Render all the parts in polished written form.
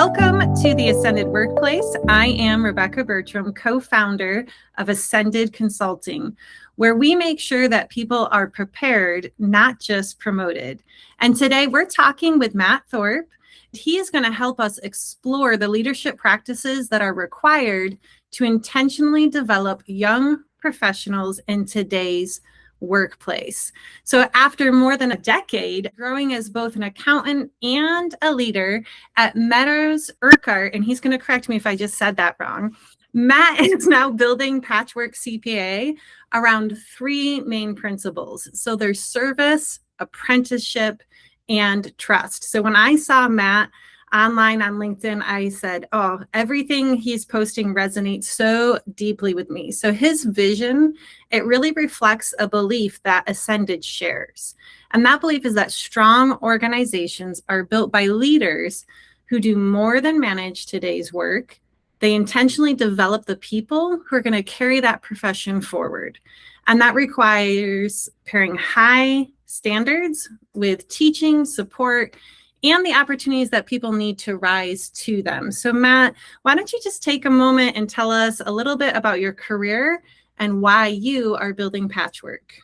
Welcome to the Ascended Workplace. I am Rebecca Bertram, co-founder of Ascended Consulting, where we make sure that people are prepared, not just promoted. And today we're talking with Matt Thorpe. He is going to help us explore the leadership practices that are required to intentionally develop young professionals in today's workplace. So after more than a decade growing as both an accountant and a leader at Meadows Urquhart, and he's going to correct me if I just said that wrong, Matt is now building Patchwork CPA around three main principles. So there's service, apprenticeship, and trust. So when I saw Matt online on LinkedIn, I said, oh, everything he's posting resonates so deeply with me. So his vision, it really reflects a belief that Ascended shares. And that belief is that strong organizations are built by leaders who do more than manage today's work. They intentionally develop the people who are going to carry that profession forward. And that requires pairing high standards with teaching, support, and the opportunities that people need to rise to them. So Matt, why don't you just take a moment and tell us a little bit about your career and why you are building Patchwork?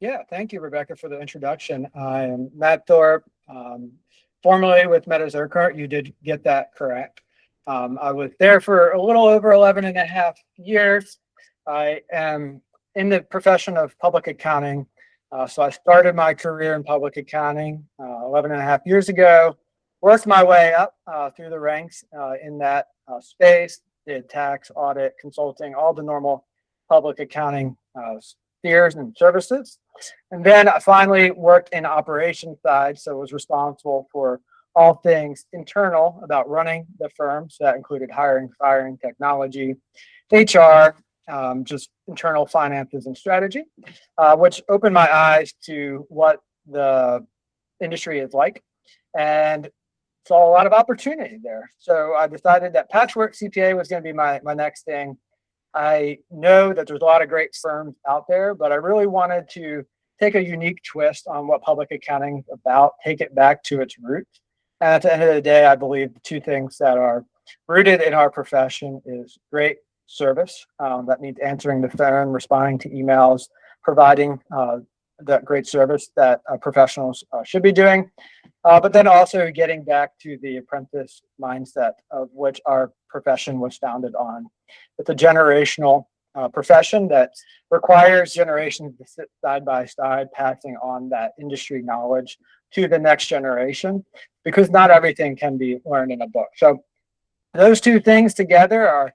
Yeah, thank you, Rebecca, for the introduction. I am Matt Thorpe, formerly with Meadows Urquhart. You did get that correct. I was there for a little over 11 and a half years. I am in the profession of public accounting. So I started my career in public accounting 11 and a half years ago, worked my way up through the ranks in that space, did tax, audit, consulting, all the normal public accounting spheres and services. And then I finally worked in operations side, so was responsible for all things internal about running the firm. So that included hiring, firing, technology, HR, just internal finances and strategy, which opened my eyes to what the industry is like and saw a lot of opportunity there. So I decided that Patchwork CPA was going to be my next thing. I know that there's a lot of great firms out there, but I really wanted to take a unique twist on what public accounting is about, take it back to its roots. And at the end of the day, I believe the two things that are rooted in our profession is great service. That means answering the phone, responding to emails, providing that great service that professionals should be doing. But then also getting back to the apprentice mindset of which our profession was founded on. It's a generational profession that requires generations to sit side by side, passing on that industry knowledge to the next generation, because not everything can be learned in a book. So those two things together are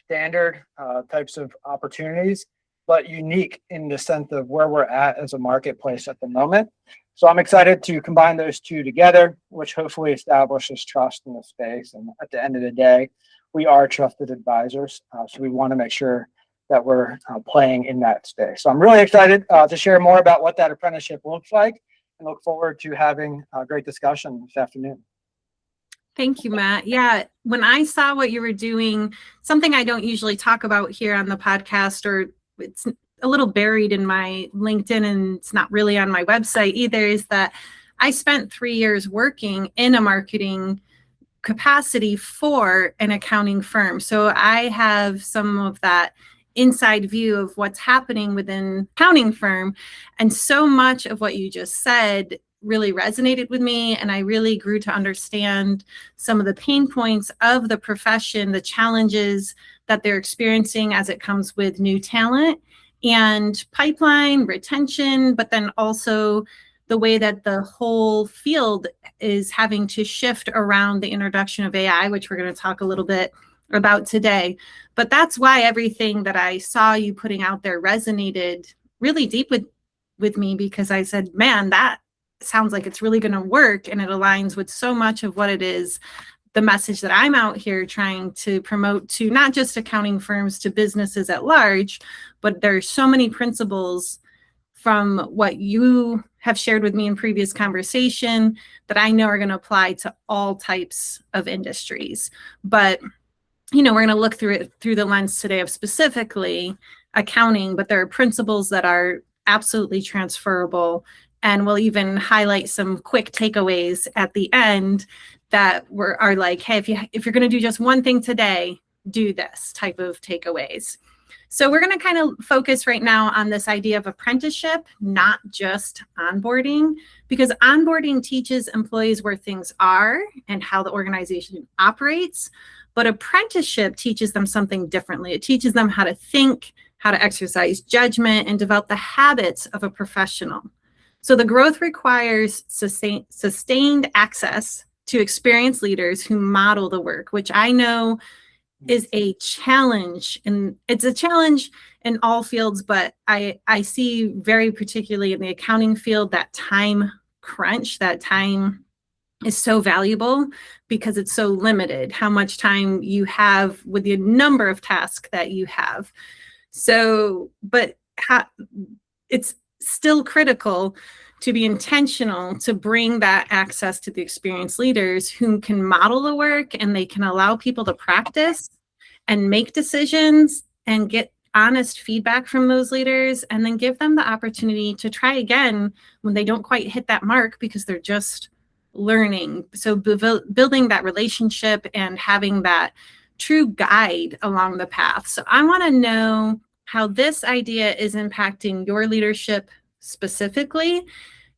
standard types of opportunities, but unique in the sense of where we're at as a marketplace at the moment. So I'm excited to combine those two together, which hopefully establishes trust in the space. And at the end of the day, we are trusted advisors. So we want to make sure that we're playing in that space. So I'm really excited to share more about what that apprenticeship looks like and look forward to having a great discussion this afternoon. Thank you, Matt. Yeah, when I saw what you were doing, something I don't usually talk about here on the podcast, or it's a little buried in my LinkedIn and it's not really on my website either, is that I spent 3 years working in a marketing capacity for an accounting firm. So I have some of that inside view of what's happening within accounting firm. And so much of what you just said really resonated with me, and I really grew to understand some of the pain points of the profession, the challenges that they're experiencing as it comes with new talent and pipeline retention, but then also the way that the whole field is having to shift around the introduction of AI, which we're going to talk a little bit about today. But that's why everything that I saw you putting out there resonated really deep with me, because I said, man, that sounds like it's really going to work, and it aligns with so much of what it is, the message that I'm out here trying to promote to not just accounting firms, to businesses at large. But there's so many principles from what you have shared with me in previous conversation that I know are going to apply to all types of industries. But we're going to look through the lens today of specifically accounting, but there are principles that are absolutely transferable. And we'll even highlight some quick takeaways at the end that are like, hey, if you're going to do just one thing today, do this type of takeaways. So we're going to kind of focus right now on this idea of apprenticeship, not just onboarding, because onboarding teaches employees where things are and how the organization operates. But apprenticeship teaches them something differently. It teaches them how to think, how to exercise judgment, and develop the habits of a professional. So the growth requires sustained access to experienced leaders who model the work, which I know is a challenge. And it's a challenge in all fields, but I see very particularly in the accounting field that time crunch, that time is so valuable because it's so limited, how much time you have with the number of tasks that you have. So, but it's still critical to be intentional to bring that access to the experienced leaders who can model the work, and they can allow people to practice and make decisions and get honest feedback from those leaders, and then give them the opportunity to try again when they don't quite hit that mark because they're just learning. So building that relationship and having that true guide along the path. So I want to know how this idea is impacting your leadership specifically.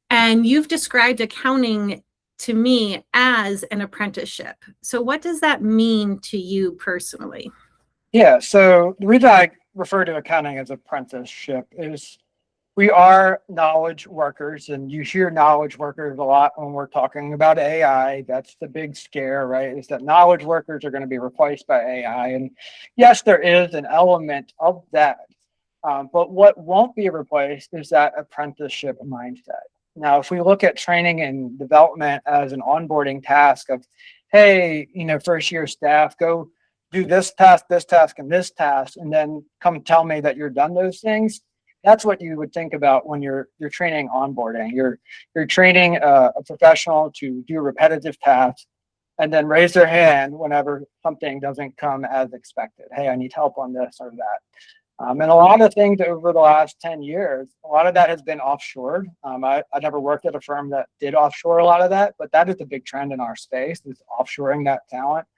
And you've described accounting to me as an apprenticeship. So what does that mean to you personally? Yeah, so the reason I refer to accounting as apprenticeship is we are knowledge workers, and you hear knowledge workers a lot when we're talking about AI. That's the big scare, right? Is that knowledge workers are going to be replaced by AI. And yes, there is an element of that. But what won't be replaced is that apprenticeship mindset. Now, if we look at training and development as an onboarding task of, hey, first year staff, go do this task, and this task, and then come tell me that you're done those things. That's what you would think about when you're training onboarding. You're training a professional to do repetitive tasks and then raise their hand whenever something doesn't come as expected. Hey, I need help on this or that. And a lot of things over the last 10 years, a lot of that has been offshored. I never worked at a firm that did offshore a lot of that, but that is a big trend in our space, is offshoring that talent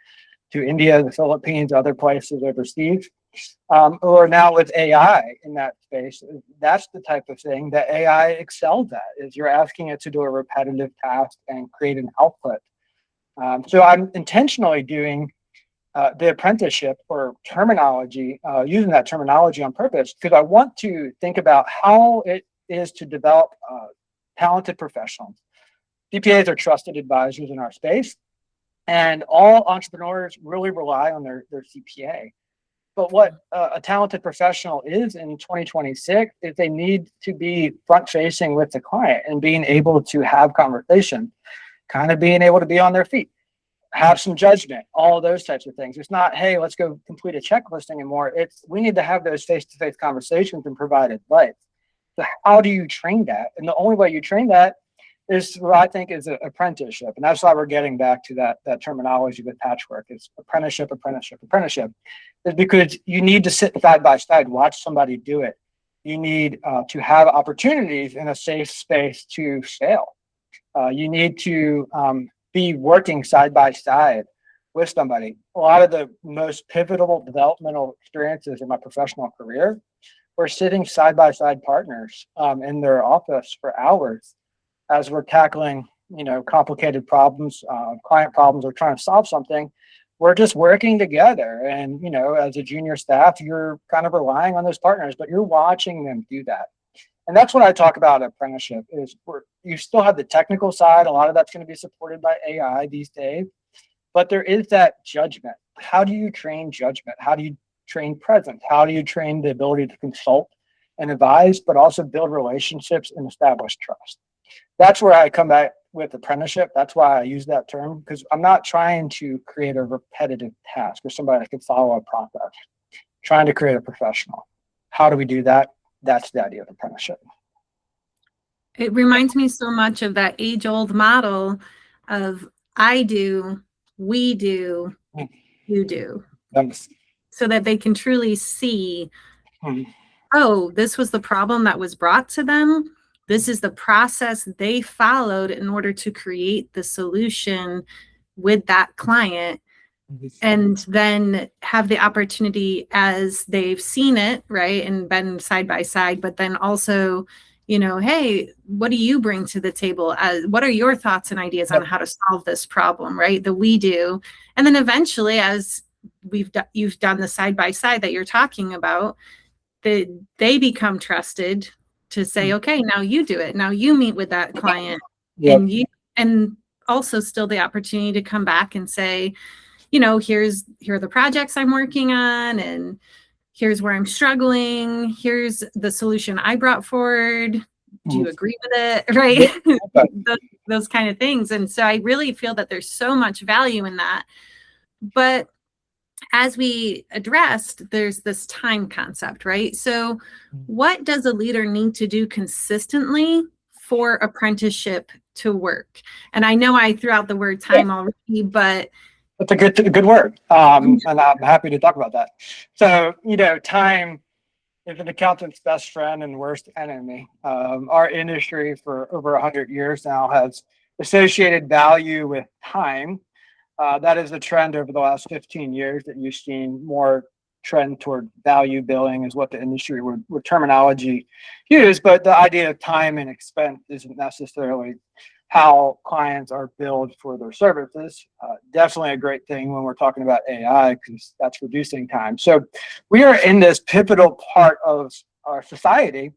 to India, the Philippines, other places overseas. Or now with AI in that space, that's the type of thing that AI excels at, is you're asking it to do a repetitive task and create an output. So I'm intentionally doing the apprenticeship or terminology, using that terminology on purpose, because I want to think about how it is to develop talented professionals. CPAs are trusted advisors in our space, and all entrepreneurs really rely on their CPA. But what a talented professional is in 2026 is they need to be front facing with the client and being able to have conversation, kind of being able to be on their feet, have some judgment, all of those types of things. It's not, hey, let's go complete a checklist anymore. It's, we need to have those face-to-face conversations and provide advice. So how do you train that? And the only way you train that is what I think is an apprenticeship. And that's why we're getting back to that terminology with Patchwork. It's apprenticeship, is because you need to sit side by side, watch somebody do it. You need to have opportunities in a safe space to fail. You need to be working side by side with somebody. A lot of the most pivotal developmental experiences in my professional career were sitting side by side partners in their office for hours as we're tackling, complicated problems, client problems, or trying to solve something. We're just working together. And, as a junior staff, you're kind of relying on those partners, but you're watching them do that. And that's what I talk about apprenticeship, is you still have the technical side. A lot of that's going to be supported by AI these days, but there is that judgment. How do you train judgment? How do you train presence? How do you train the ability to consult and advise, but also build relationships and establish trust? That's where I come back with apprenticeship. That's why I use that term, because I'm not trying to create a repetitive task or somebody that can follow a process. I'm trying to create a professional. How do we do that? That's the idea of apprenticeship. It reminds me so much of that age-old model of I do, we do, you do. So that they can truly see, oh, this was the problem that was brought to them. This is the process they followed in order to create the solution with that client, and then have the opportunity as they've seen it, right, and been side by side, but then also, hey, what do you bring to the table? What are your thoughts and ideas on how to solve this problem, right? The we do. And then eventually, as you've done the side by side that you're talking about, they become trusted to say, okay, now you do it. Now you meet with that client, and also still the opportunity to come back and say, here are the projects I'm working on, and here's where I'm struggling. Here's the solution I brought forward. Do you agree with it? Right? those kind of things. And so I really feel that there's so much value in that. But as we addressed, there's this time concept, right? So what does a leader need to do consistently for apprenticeship to work? And I know I threw out the word time already, but that's a good word. And I'm happy to talk about that. So, time is an accountant's best friend and worst enemy. Our industry for over 100 years now has associated value with time. That is a trend over the last 15 years that you've seen more trend toward value billing is what the industry would terminology use. But the idea of time and expense isn't necessarily how clients are billed for their services. Definitely a great thing when we're talking about AI, because that's reducing time. So we are in this pivotal part of our society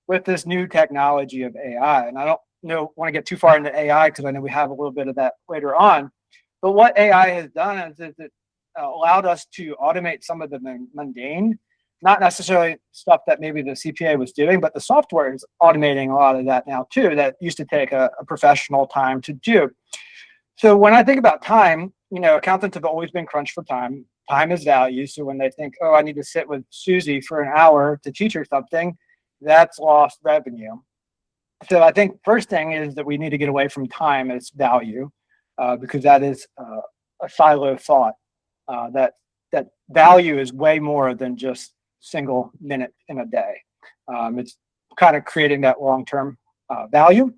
with this new technology of AI. And I don't want to get too far into AI because I know we have a little bit of that later on. But what AI has done is it allowed us to automate some of the mundane, not necessarily stuff that maybe the CPA was doing, but the software is automating a lot of that now too, that used to take a professional time to do. So when I think about time, accountants have always been crunched for time. Time is value. So when they think, oh, I need to sit with Susie for an hour to teach her something, that's lost revenue. So I think first thing is that we need to get away from time as value, because that is a silo thought. That value is way more than just single minute in a day. It's kind of creating that long-term value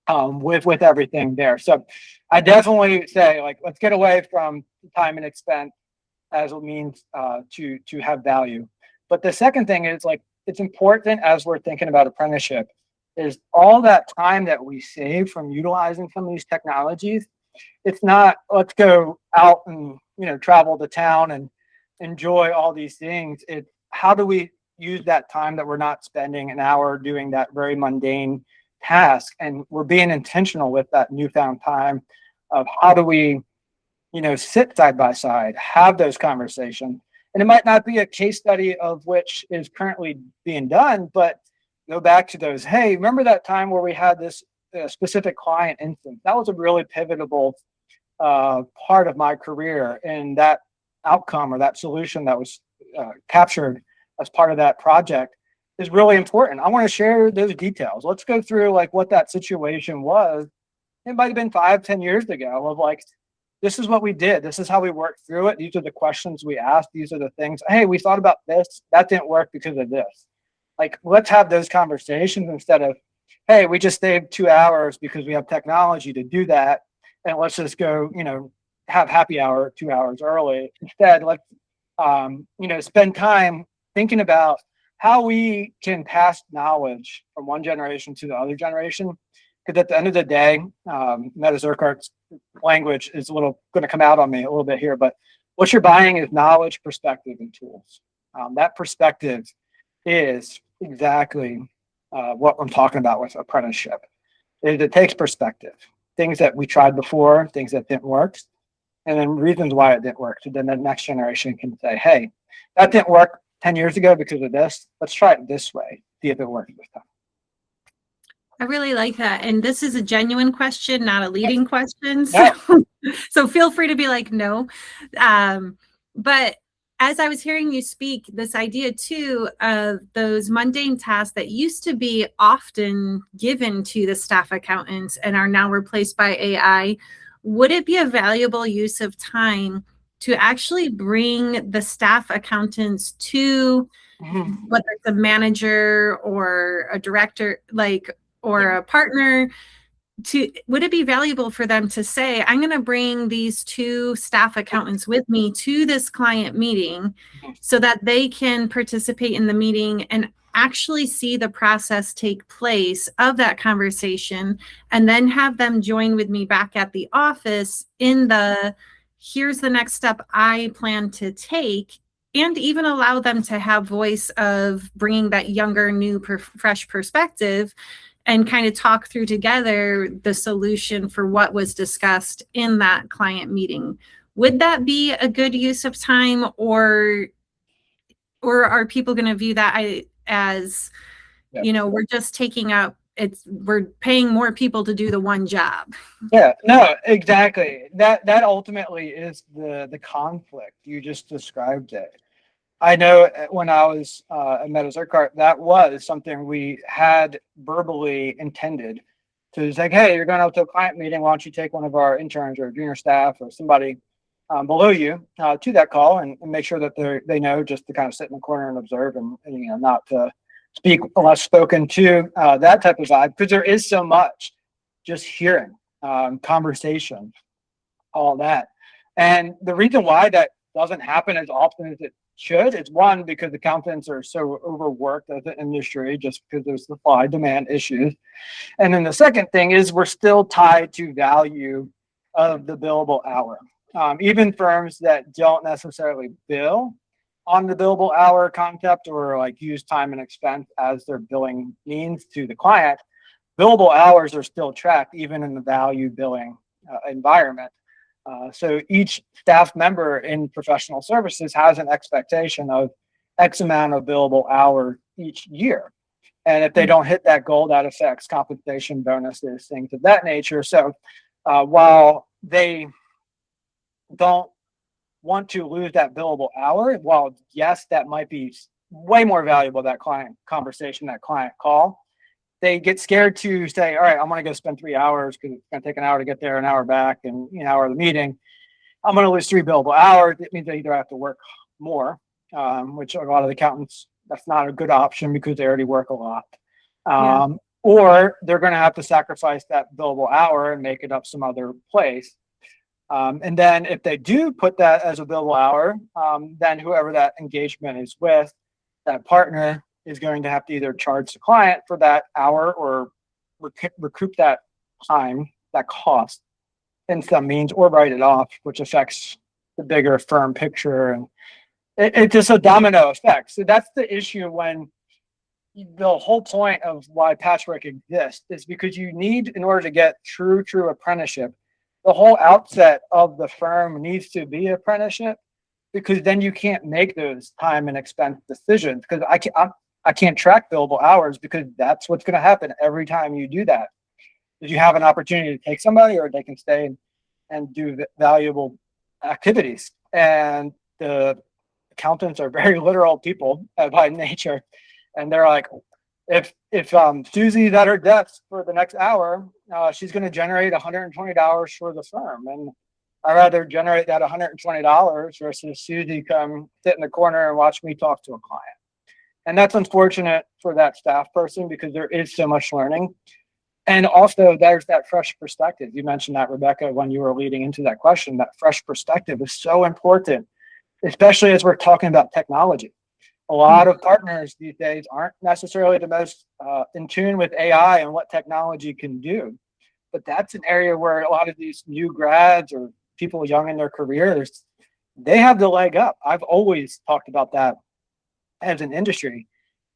with everything there. So I definitely say, let's get away from time and expense as a means to have value. But the second thing is, it's important as we're thinking about apprenticeship, is all that time that we save from utilizing some of these technologies. It's not, let's go out and travel to town and enjoy all these things. It's how do we use that time that we're not spending an hour doing that very mundane task, and we're being intentional with that newfound time of how do we sit side by side, have those conversations. And it might not be a case study of which is currently being done, but go back to those, hey, remember that time where we had this specific client instance? That was a really pivotal part of my career, and that outcome or that solution that was captured as part of that project is really important. I want to share those details. Let's go through what that situation was. It might have been 5-10 years ago of this is what we did. This is how we worked through it. These are the questions we asked. These are the things. Hey, we thought about this. That didn't work because of this. Let's have those conversations instead of, hey, we just saved 2 hours because we have technology to do that, and let's just go, have happy hour 2 hours early. Instead, let's, spend time thinking about how we can pass knowledge from one generation to the other generation. Because at the end of the day, Meta Zurkart's language is going to come out on me a little bit here, but what you're buying is knowledge, perspective, and tools. That perspective is exactly what I'm talking about with apprenticeship. It takes perspective, things that we tried before, things that didn't work, and then reasons why it didn't work. So then the next generation can say, hey, that didn't work 10 years ago because of this. Let's try it this way, see if it works this time. I really like that. And this is a genuine question, not a leading question. So, so feel free to be like, no. But as I was hearing you speak, this idea too of those mundane tasks that used to be often given to the staff accountants and are now replaced by AI, would it be a valuable use of time to actually bring the staff accountants to whether it's a manager or a director, or a partner, would it be valuable for them to say, I'm going to bring these 2 staff accountants with me to this client meeting so that they can participate in the meeting and actually see the process take place of that conversation, and then have them join with me back at the office in the, here's the next step I plan to take, and even allow them to have voice of bringing that younger, new, fresh perspective and kind of talk through together the solution for what was discussed in that client meeting. Would that be a good use of time, or are people going to view that as, we're just taking up, we're paying more people to do the one job? Yeah, no, exactly. That ultimately is the conflict. You just described it. I know when I was at Meadows Urquhart, that was something we had verbally intended to say, hey, you're going out to a client meeting. Why don't you take one of our interns or junior staff or somebody below you to that call, and make sure that they know, just to kind of sit in the corner and observe, and not to speak unless spoken to, that type of vibe, because there is so much just hearing, conversation, all that. And the reason why that doesn't happen as often as it should, it's one, because accountants are so overworked as an industry, just because there's supply demand issues. And then the second thing is, we're still tied to value of the billable hour. Even firms that don't necessarily bill on the billable hour concept, or like use time and expense as their billing means to the client, billable hours are still tracked even in the value billing environment. So each staff member in professional services has an expectation of X amount of billable hours each year. And if they don't hit that goal, that affects compensation, bonuses, things of that nature. So while they don't want to lose that billable hour, while yes, that might be way more valuable, that client conversation, that client call, they get scared to say, all right, I'm going to go spend 3 hours because it's going to take an hour to get there, an hour back, and an hour of the meeting. I'm going to lose 3 billable hours. It means they either have to work more, which a lot of the accountants, that's not a good option because they already work a lot. Or they're going to have to sacrifice that billable hour and make it up some other place. And then if they do put that as a billable hour, then whoever that engagement is with, that partner, is going to have to either charge the client for that hour or recoup that time, that cost, in some means, or write it off, which affects the bigger firm picture. And it's just a domino effect. So that's the issue, when the whole point of why Patchwork exists is because you need, in order to get true apprenticeship, the whole outset of the firm needs to be apprenticeship, because then you can't make those time and expense decisions, because I can't track billable hours, because that's what's going to happen every time you do that. Is you have an opportunity to take somebody, or they can stay and do valuable activities. And the accountants are very literal people by nature, and they're like, if Susie's at her desk for the next hour, she's going to generate $120 for the firm, and I'd rather generate that $120 versus Susie come sit in the corner and watch me talk to a client. And that's unfortunate for that staff person, because there is so much learning. And also there's that fresh perspective. You mentioned that, Rebecca, when you were leading into that question. That fresh perspective is so important, especially as we're talking about technology. A lot of partners these days aren't necessarily the most in tune with AI and what technology can do. But that's an area where a lot of these new grads or people young in their careers, they have the leg up. I've always talked about that as an industry.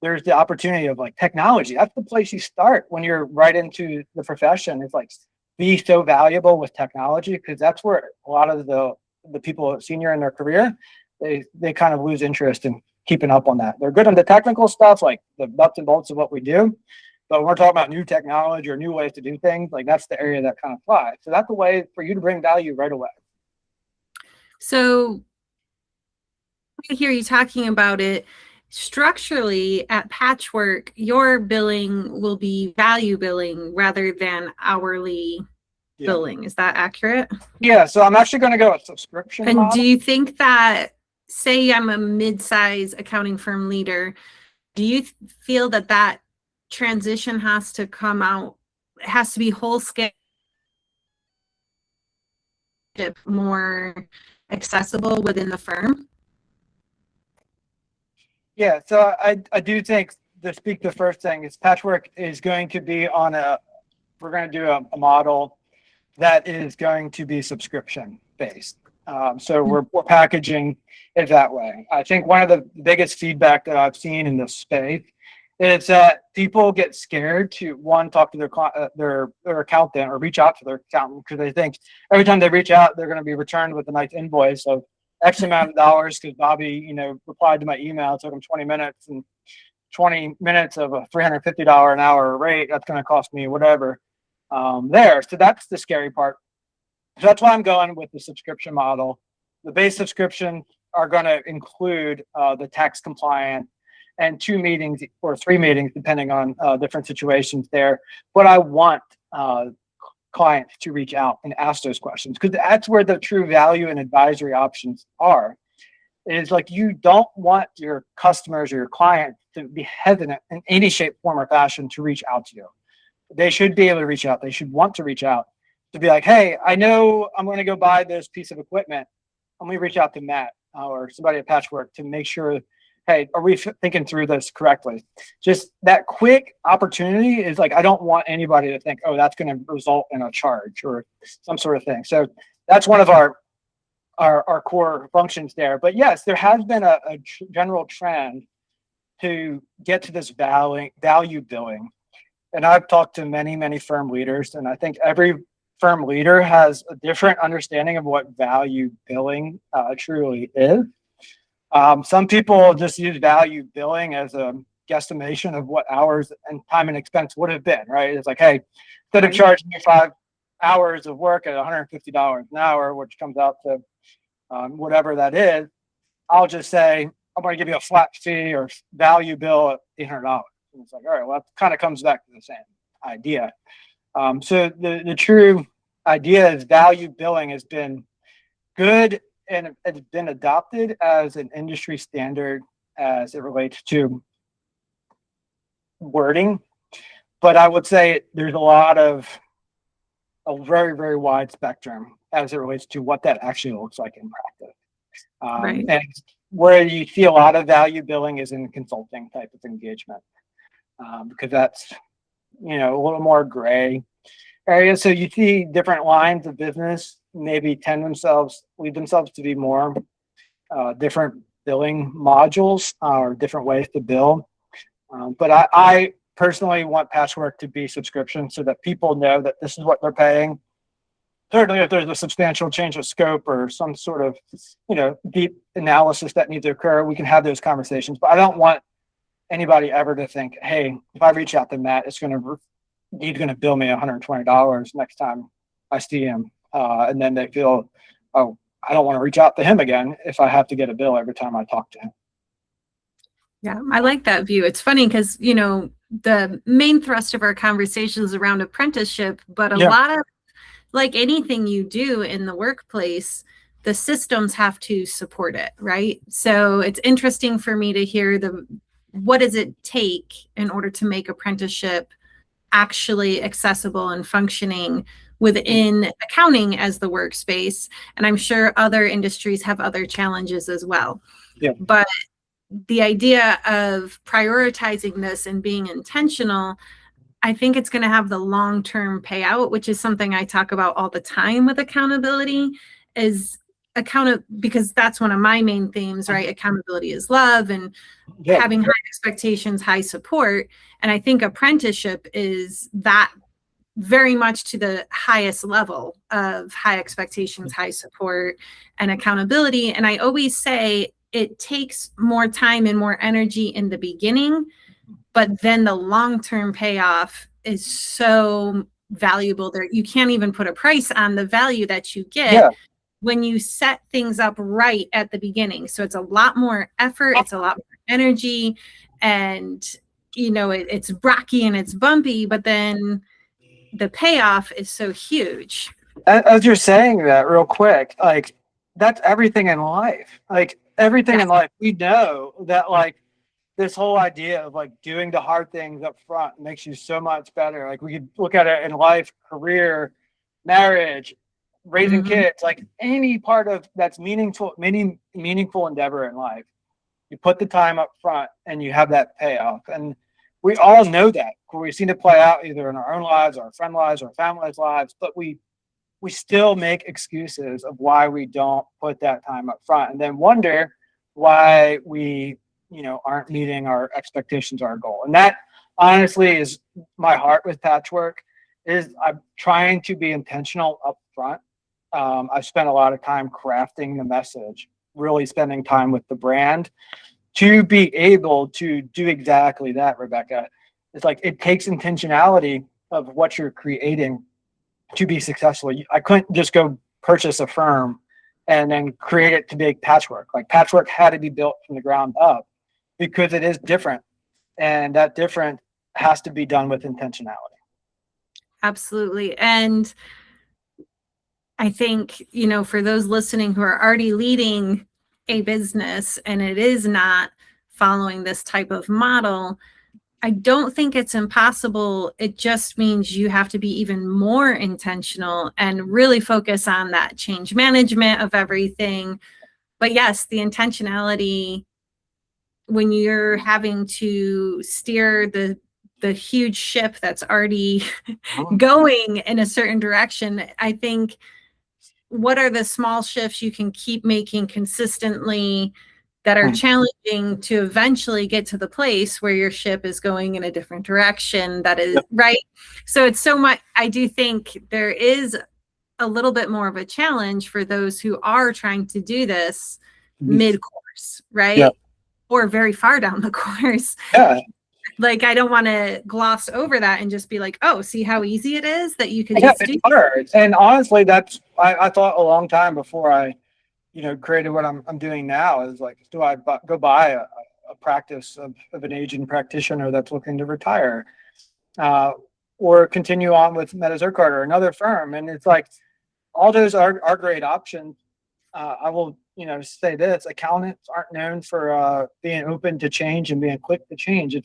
There's the opportunity of like technology. That's the place you start when you're right into the profession. It's like, be so valuable with technology, because that's where a lot of the people senior in their career, they kind of lose interest in keeping up on that. They're good on the technical stuff, like the nuts and bolts of what we do. But when we're talking about new technology or new ways to do things, like that's the area that kind of flies. So that's a way for you to bring value right away. So I hear you talking about it. Structurally at Patchwork, your billing will be value billing rather than hourly billing. Is that accurate? Yeah, so I'm actually going to go with subscription And model. do you think that, say I'm a mid-size accounting firm leader, do you feel that transition has to come out, has to be whole scale apprenticeship more accessible within the firm? Yeah, so I do think the first thing is Patchwork is going to be we're going to do a model that is going to be subscription based. So we're packaging it that way. I think one of the biggest feedback that I've seen in this space is that people get scared to talk to their accountant or reach out to their accountant because they think every time they reach out they're going to be returned with a nice invoice of X amount of dollars because Bobby, replied to my email. It took him 20 minutes, and 20 minutes of a $350 an hour rate, that's going to cost me whatever there. So that's the scary part. So that's why I'm going with the subscription model. The base subscriptions are going to include the tax compliant and 2 meetings or 3 meetings, depending on different situations there. But I want clients to reach out and ask those questions because that's where the true value and advisory options are. It's like you don't want your customers or your clients to be hesitant in any shape, form, or fashion to reach out to you. They should be able to reach out. They should want to reach out to be like, hey, I know I'm going to go buy this piece of equipment. I'm going to reach out to Matt or somebody at Patchwork to make sure, hey, are we thinking through this correctly? Just that quick opportunity is like, I don't want anybody to think, oh, that's going to result in a charge or some sort of thing. So that's one of our core functions there. But yes, there has been a general trend to get to this value billing. And I've talked to many, many firm leaders, and I think every firm leader has a different understanding of what value billing truly is. Some people just use value billing as a guesstimation of what hours and time and expense would have been, right? It's like, hey, instead of charging me 5 hours of work at $150 an hour, which comes out to whatever that is, I'll just say, I'm going to give you a flat fee or value bill at $800. And it's like, all right, well, that kind of comes back to the same idea. So the true idea is value billing has been good and it's been adopted as an industry standard as it relates to wording. But I would say there's a very, very wide spectrum as it relates to what that actually looks like in practice. Right. And where you see a lot of value billing is in consulting type of engagement. Because that's, a little more gray area. So you see different lines of business maybe lead themselves to be more different billing modules or different ways to bill. But I personally want Patchwork to be subscription so that people know that this is what they're paying. Certainly, if there's a substantial change of scope or some sort of, deep analysis that needs to occur, we can have those conversations. But I don't want anybody ever to think, hey, if I reach out to Matt, he's going to bill me $120 next time I see him. And then they feel, oh, I don't want to reach out to him again if I have to get a bill every time I talk to him. Yeah, I like that view. It's funny because, the main thrust of our conversation is around apprenticeship, but a lot of, like anything you do in the workplace, the systems have to support it, right? So it's interesting for me to hear what does it take in order to make apprenticeship actually accessible and functioning within accounting as the workspace. And I'm sure other industries have other challenges as well. Yeah. But the idea of prioritizing this and being intentional, I think it's going to have the long-term payout, which is something I talk about all the time with accountability, because that's one of my main themes, right? Accountability is love, and having high expectations, high support. And I think apprenticeship is that very much to the highest level of high expectations, high support, and accountability. And I always say it takes more time and more energy in the beginning, but then the long-term payoff is so valuable there. You can't even put a price on the value that you get when you set things up right at the beginning. So it's a lot more effort, it's a lot more energy, and it's rocky and it's bumpy, but then the payoff is so huge. As you're saying that real quick, like that's everything in life. Like everything in life, we know that like this whole idea of like doing the hard things up front makes you so much better. Like we could look at it in life, career, marriage, raising Mhm. kids, like any part of that's meaningful endeavor in life. You put the time up front and you have that payoff. And we all know that. We've seen it play out either in our own lives, our friend lives, our family's lives, but we still make excuses of why we don't put that time up front and then wonder why we, aren't meeting our expectations, our goal. And that honestly is my heart with Patchwork is I'm trying to be intentional up front. I've spent a lot of time crafting the message, really spending time with the brand to be able to do exactly that, Rebecca. It's like it takes intentionality of what you're creating to be successful. I couldn't just go purchase a firm and then create it to make Patchwork. Like Patchwork had to be built from the ground up because it is different. And that different has to be done with intentionality. Absolutely. And I think, for those listening who are already leading a business and it is not following this type of model, I don't think it's impossible. It just means you have to be even more intentional and really focus on that change management of everything. But yes, the intentionality when you're having to steer the huge ship that's already going in a certain direction, I think what are the small shifts you can keep making consistently that are challenging to eventually get to the place where your ship is going in a different direction that is right. So it's so much, I do think there is a little bit more of a challenge for those who are trying to do this mid-course, right? Yeah. Or very far down the course. Yeah. Like, I don't want to gloss over that and just be like, oh, see how easy it is that you can Yeah, just do. it's hard. And honestly, I thought a long time before I, created what I'm doing now is like, do I go buy a practice of an aging practitioner that's looking to retire, or continue on with Meta-Zurchard or another firm? And it's like, all those are great options. I will, say this: accountants aren't known for being open to change and being quick to change.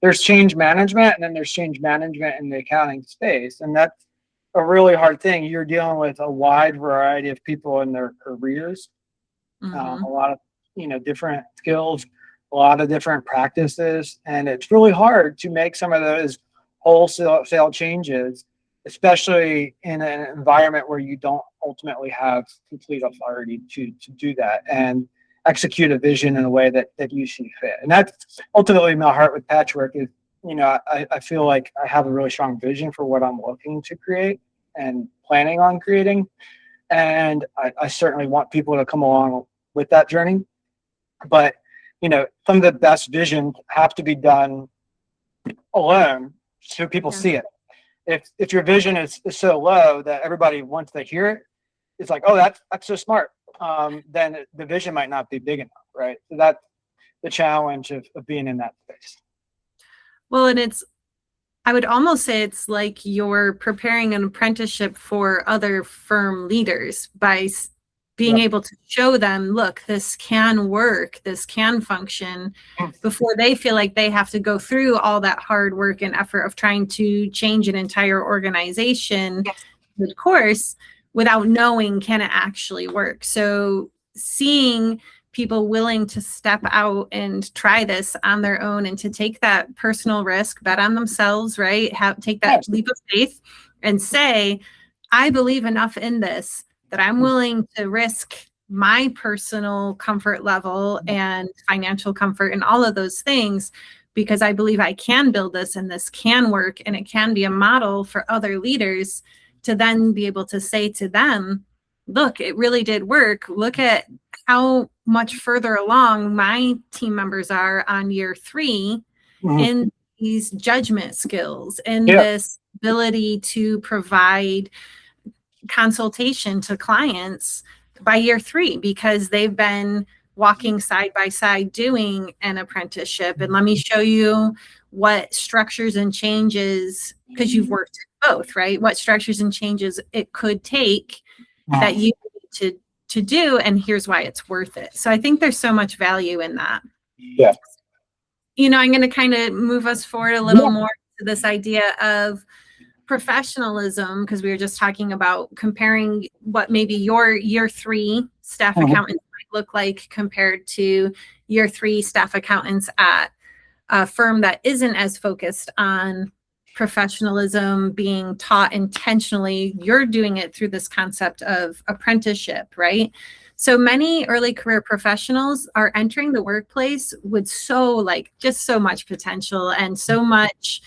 There's change management, and then there's change management in the accounting space, and that's a really hard thing. You're dealing with a wide variety of people in their careers, a lot of different skills, a lot of different practices, and it's really hard to make some of those wholesale changes, especially in an environment where you don't ultimately have complete authority to do that and execute a vision in a way that you see fit. And that's ultimately my heart with Patchwork is, I feel like I have a really strong vision for what I'm looking to create and planning on creating. And I certainly want people to come along with that journey. But, some of the best visions have to be done alone so people see it. If your vision is so low that everybody wants to hear it, it's like, oh, that's so smart. Then the vision might not be big enough, right? So that's the challenge of being in that space. Well, and I would almost say it's like you're preparing an apprenticeship for other firm leaders by being able to show them, look, this can work, this can function, before they feel like they have to go through all that hard work and effort of trying to change an entire organization of course without knowing, can it actually work? So seeing people willing to step out and try this on their own and to take that personal risk, bet on themselves, right? Take that leap of faith and say, I believe enough in this that I'm willing to risk my personal comfort level and financial comfort and all of those things because I believe I can build this and this can work and it can be a model for other leaders to then be able to say to them, look, it really did work. Look at how much further along my team members are on year 3 in these judgment skills and this ability to provide consultation to clients by year 3 because they've been walking side by side doing an apprenticeship. And let me show you what structures and changes, because you've worked both, right? What structures and changes it could take that you need to do, and here's why it's worth it. So I think there's so much value in that. Yeah. I'm going to kind of move us forward a little more to this idea of professionalism, because we were just talking about comparing what maybe your year 3 staff accountants might look like compared to year 3 staff accountants at a firm that isn't as focused on professionalism being taught intentionally. You're doing it through this concept of apprenticeship, right? So many early career professionals are entering the workplace with just so much potential and so much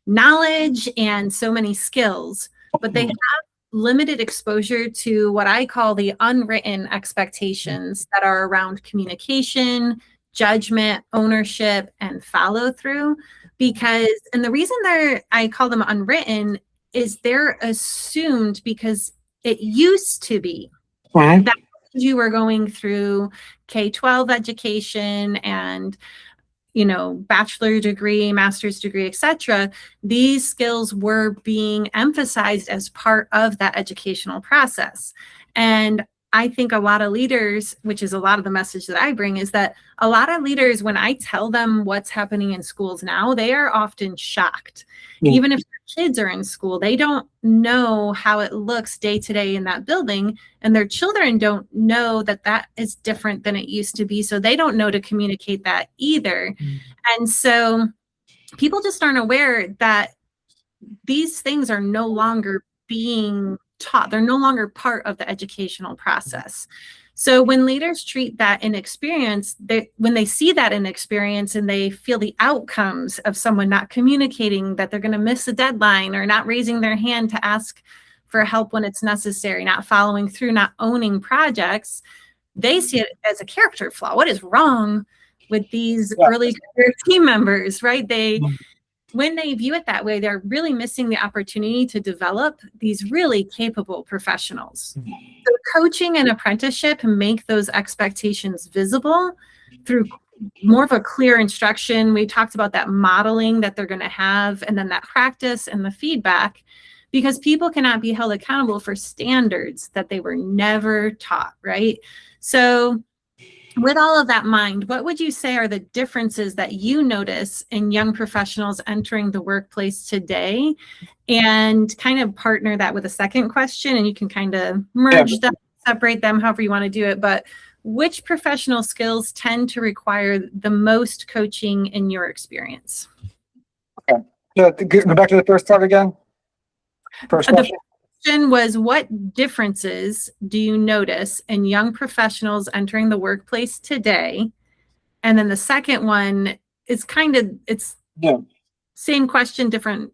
knowledge and so many skills, but they have limited exposure to what I call the unwritten expectations that are around communication, judgment, ownership, and follow through. And the reason I call them unwritten is they're assumed because it used to be that you were going through K-12 education and bachelor degree, master's degree, etc. These skills were being emphasized as part of that educational process. And I think a lot of leaders, which is a lot of the message that I bring, is that a lot of leaders, when I tell them what's happening in schools now, they are often shocked. Even if their kids are in school, they don't know how it looks day to day in that building, and their children don't know that that is different than it used to be. So they don't know to communicate that either. And so people just aren't aware that these things are no longer being taught. They're no longer part of the educational process. So when leaders treat that inexperience, when they see that inexperience and they feel the outcomes of someone not communicating, that they're going to miss a deadline or not raising their hand to ask for help when it's necessary, not following through, not owning projects, they see it as a character flaw. What is wrong with these early career team members, right? When they view it that way, they're really missing the opportunity to develop these really capable professionals. So coaching and apprenticeship make those expectations visible through more of a clear instruction. We talked about that modeling that they're going to have, and then that practice and the feedback, because people cannot be held accountable for standards that they were never taught, right? So with all of that in mind, what would you say are the differences that you notice in young professionals entering the workplace today? And kind of partner that with a second question, and you can kind of merge them, separate them, however you want to do it. But which professional skills tend to require the most coaching in your experience? Okay. So go back to the first part again. First question. Question was, what differences do you notice in young professionals entering the workplace today? And then the second one is it's same question, different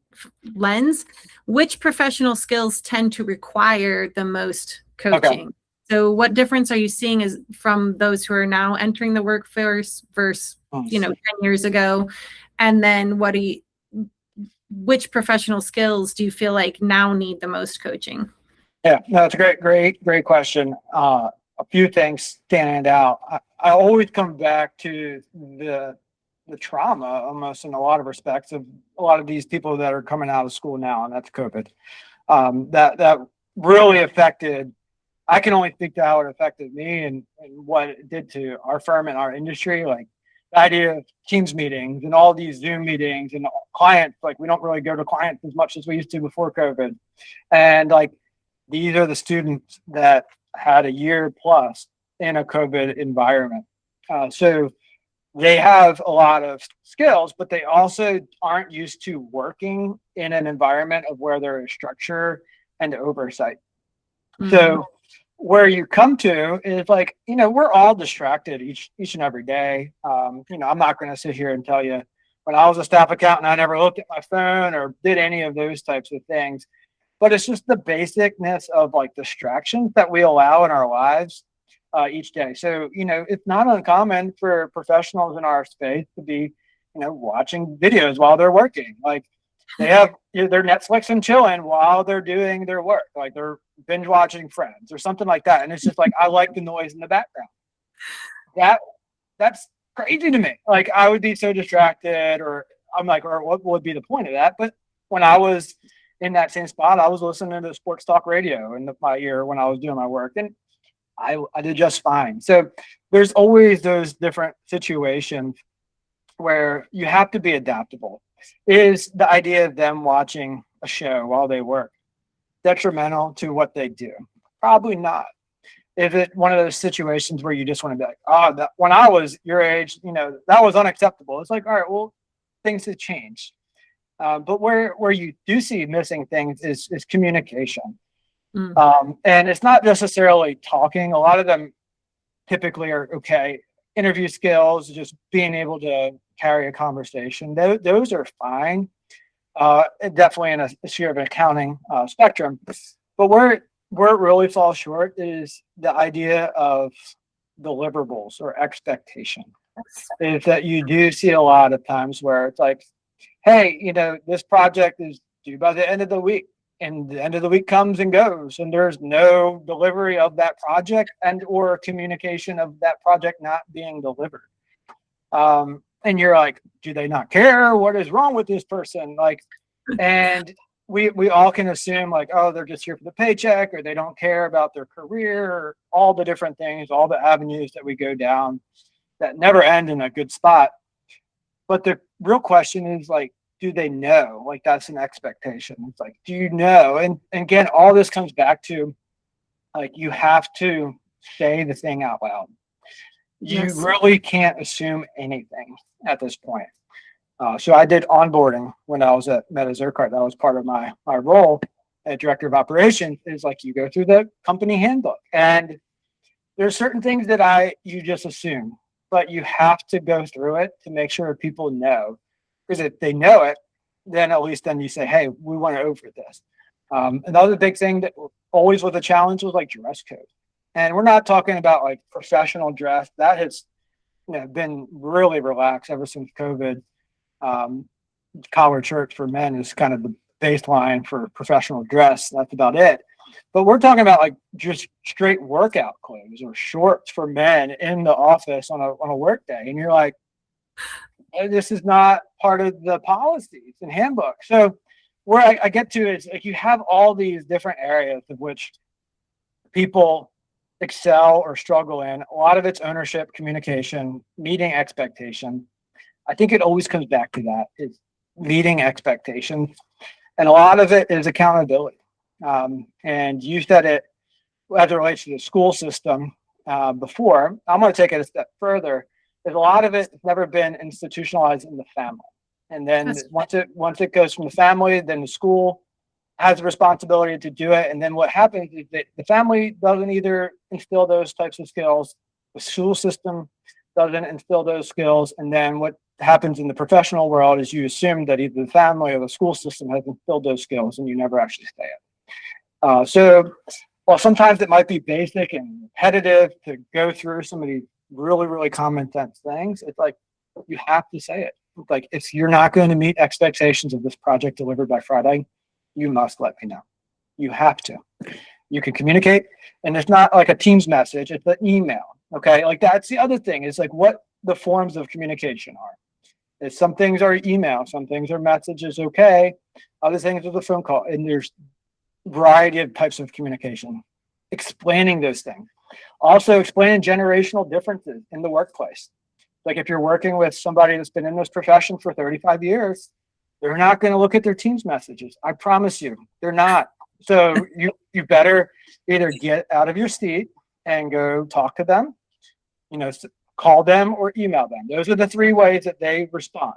lens. Which professional skills tend to require the most coaching? Okay. So what difference are you seeing is from those who are now entering the workforce versus 10 years ago? And then which professional skills do you feel like now need the most coaching? Yeah, no, it's a great question. A few things stand out. I always come back to the trauma, almost in a lot of respects, of a lot of these people that are coming out of school now, and that's COVID. That really affected. I can only speak to how it affected me and what it did to our firm and our industry. Like, the idea of Teams meetings and all these Zoom meetings and clients, like, we don't really go to clients as much as we used to before COVID. And like, these are the students that had a year plus in a COVID environment. So they have a lot of skills, but they also aren't used to working in an environment of where there is structure and oversight. So where you come to is like, we're all distracted each and every day. I'm not going to sit here and tell you when I was a staff accountant, I never looked at my phone or did any of those types of things. But it's just the basicness of like distractions that we allow in our lives each day. So, it's not uncommon for professionals in our space to be, watching videos while they're working. Like, they have their Netflix and chilling while they're doing their work. Like, they're binge watching Friends or something like that. And it's just like, I like the noise in the background. That's crazy to me. Like, I would be so distracted, or I'm like, or what would be the point of that? But when I was in that same spot, I was listening to sports talk radio in my ear when I was doing my work, and I did just fine. So there's always those different situations where you have to be adaptable. Is the idea of them watching a show while they work detrimental to what they do? Probably not. If it's one of those situations where you just want to be like, oh, when I was your age, that was unacceptable. It's like, all right, well, things have changed. But where you do see missing things is communication. And it's not necessarily talking. A lot of them typically are okay. Interview skills, just being able to carry a conversation, those are fine. Definitely in a sphere of an accounting spectrum. But where it really falls short is the idea of deliverables or expectation. Is that you do see a lot of times where it's like, hey, this project is due by the end of the week, and the end of the week comes and goes, and there's no delivery of that project and or communication of that project not being delivered. And you're like, do they not care? What is wrong with this person? Like, and we all can assume like, oh, they're just here for the paycheck, or they don't care about their career, or all the different things, all the avenues that we go down that never end in a good spot. But the real question is like, do they know? Like, that's an expectation. It's like, do you know? And again, all this comes back to like, you have to say the thing out loud. You really can't assume anything at this point. So I did onboarding when I was at Meadows Urquhart. That was part of my role as director of operations. Is like, you go through the company handbook, and there's certain things that you just assume, but you have to go through it to make sure people know. Because if they know it, then at least then you say, hey, we want to over this. Another big thing that always was a challenge was like dress code. And we're not talking about like professional dress. That has been really relaxed ever since COVID. Collared shirts for men is kind of the baseline for professional dress. That's about it. But we're talking about like just straight workout clothes or shorts for men in the office on a work day. And you're like, this is not part of the policies and handbook. So where I get to is like, you have all these different areas of which people excel or struggle in. A lot of it's ownership, communication, meeting expectation. I think it always comes back to that, is meeting expectations. And a lot of it is accountability. And you said it as it relates to the school system before. I'm going to take it a step further. There's a lot of it has never been institutionalized in the family. And then once it goes from the family, then the school has a responsibility to do it. And then what happens is that the family doesn't either instill those types of skills, the school system doesn't instill those skills. And then what happens in the professional world is you assume that either the family or the school system has instilled those skills, and you never actually stay it. So while sometimes it might be basic and repetitive to go through some of these really, really common sense things, it's like, you have to say it. It's like, if you're not going to meet expectations of this project delivered by Friday, you must let me know. You have to. You can communicate, and it's not like a Teams message, it's an email. Okay, like that's the other thing, is like what the forms of communication are. Is some things are email, some things are messages, okay. Other things are the phone call, and there's a variety of types of communication. Explaining those things. Also explaining generational differences in the workplace. Like if you're working with somebody that's been in this profession for 35 years, they're not going to look at their Teams messages. I promise you, they're not. So you better either get out of your seat and go talk to them, call them or email them. Those are the three ways that they respond.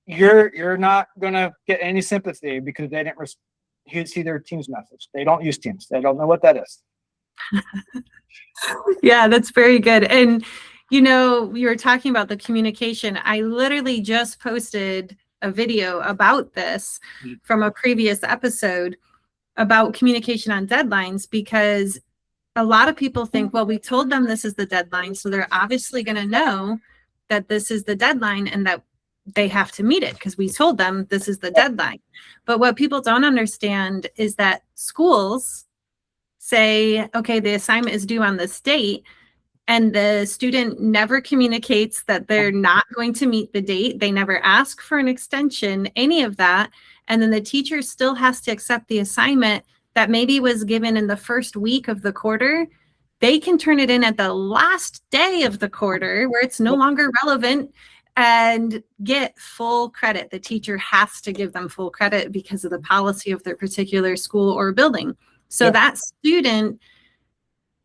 You're not going to get any sympathy because they didn't see their Teams message. They don't use Teams. They don't know what that is. Yeah, that's very good. And, you were talking about the communication. I literally just posted a video about this from a previous episode about communication on deadlines, because a lot of people think, well, we told them this is the deadline, so they're obviously going to know that this is the deadline and that they have to meet it because we told them this is the deadline. But what people don't understand is that schools say, okay, the assignment is due on this date, and the student never communicates that they're not going to meet the date. They never ask for an extension, any of that. And then the teacher still has to accept the assignment that maybe was given in the first week of the quarter. They can turn it in at the last day of the quarter where it's no longer relevant. and get full credit. The teacher has to give them full credit because of the policy of their particular school or building. So that student,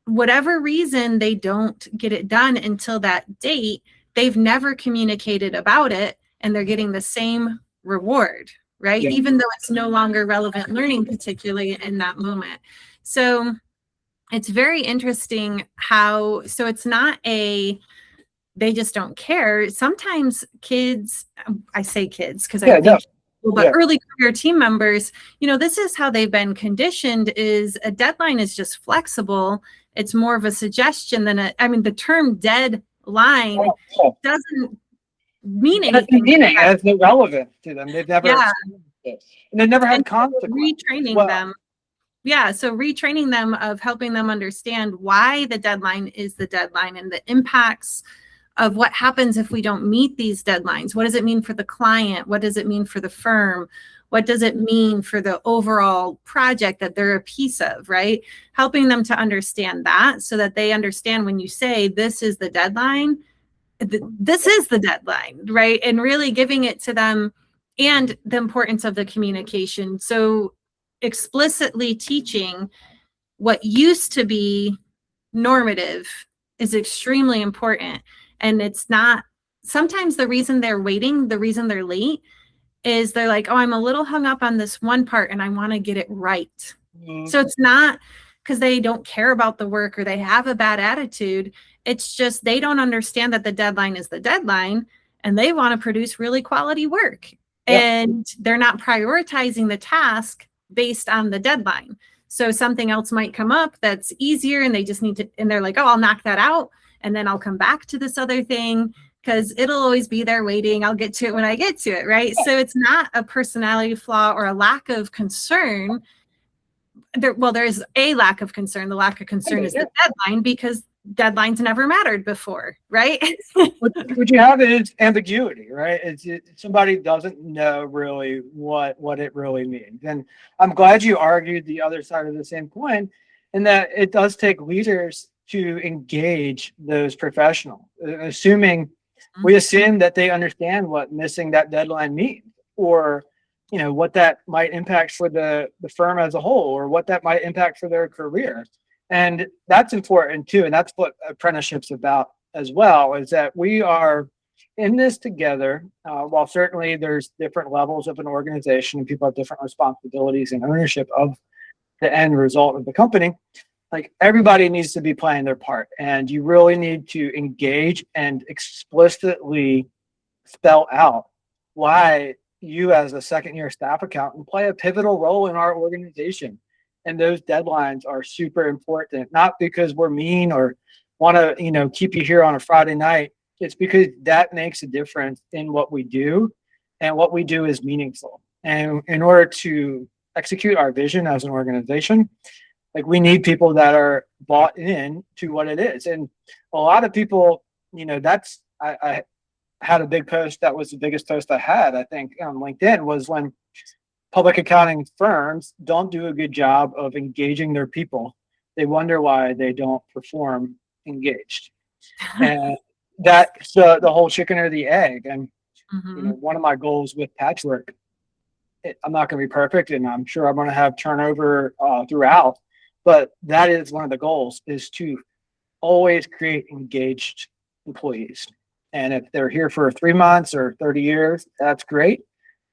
whatever reason they don't get it done until that date, they've never communicated about it, and they're getting the same reward, right? Yeah. Even though it's no longer relevant learning, particularly in that moment. So it's very interesting how, so it's not they just don't care. Sometimes kids, I say kids because I think, but early career team members, this is how they've been conditioned, is a deadline is just flexible. It's more of a suggestion than the term deadline doesn't mean anything. It's irrelevant to them. They've never experienced it. And they've never had consequences. Retraining them. Yeah, so retraining them of helping them understand why the deadline is the deadline and the impacts of what happens if we don't meet these deadlines. What does it mean for the client? What does it mean for the firm? What does it mean for the overall project that they're a piece of, right? Helping them to understand that so that they understand when you say this is the deadline, this is the deadline, right? And really giving it to them, and the importance of the communication. So explicitly teaching what used to be normative is extremely important. And it's not, sometimes the reason they're waiting, the reason they're late is they're like, oh, I'm a little hung up on this one part and I want to get it right. So it's not because they don't care about the work or they have a bad attitude. It's just they don't understand that the deadline is the deadline and they want to produce really quality work. And they're not prioritizing the task based on the deadline. So something else might come up that's easier and they just need to, and they're like, oh, I'll knock that out. And then I'll come back to this other thing because it'll always be there waiting. I'll get to it when I get to it, right? So it's not a personality flaw or a lack of concern. There is a lack of concern. The lack of concern is the deadline because deadlines never mattered before, right? What you have is ambiguity, right? Somebody doesn't know really what it really means. And I'm glad you argued the other side of the same coin, in that it does take leaders to engage those professionals, we assume that they understand what missing that deadline means, or what that might impact for the firm as a whole, or what that might impact for their career. And that's important too. And that's what apprenticeship's about as well, is that we are in this together. While certainly there's different levels of an organization and people have different responsibilities and ownership of the end result of the company, like everybody needs to be playing their part, and you really need to engage and explicitly spell out why you as a second-year staff accountant play a pivotal role in our organization. And those deadlines are super important, not because we're mean or want to, keep you here on a Friday night. It's because that makes a difference in what we do, and what we do is meaningful. And in order to execute our vision as an organization, like, we need people that are bought in to what it is. And a lot of people, I had a big post that was the biggest post I had, I think, on LinkedIn, was when public accounting firms don't do a good job of engaging their people. They wonder why they don't perform engaged. And that's the whole chicken or the egg. And one of my goals with Patchwork, I'm not going to be perfect, and I'm sure I'm going to have turnover throughout, but that is one of the goals, is to always create engaged employees. And if they're here for 3 months or 30 years, that's great.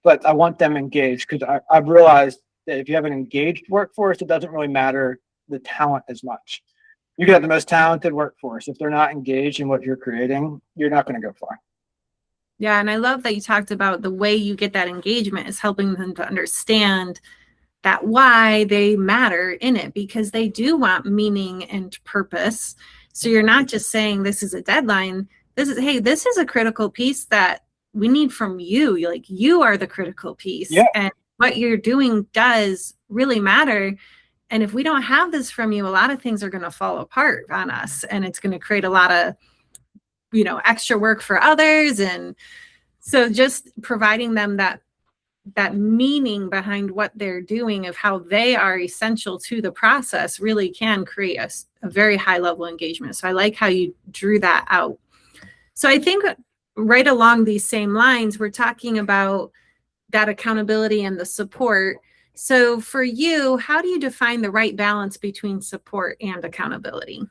But I want them engaged, because I've realized that if you have an engaged workforce, it doesn't really matter the talent as much. You can have the most talented workforce. If they're not engaged in what you're creating, you're not going to go far. Yeah, and I love that you talked about the way you get that engagement is helping them to understand that why they matter in it, because they do want meaning and purpose. So you're not just saying this is a deadline. This is a critical piece that we need from you. Like, you are the critical piece, and what you're doing does really matter. And if we don't have this from you, a lot of things are going to fall apart on us, and it's going to create a lot of, extra work for others. And so just providing them that meaning behind what they're doing, of how they are essential to the process, really can create a very high level engagement. So I like how you drew that out. So I think right along these same lines, we're talking about that accountability and the support. So for you, how do you define the right balance between support and accountability?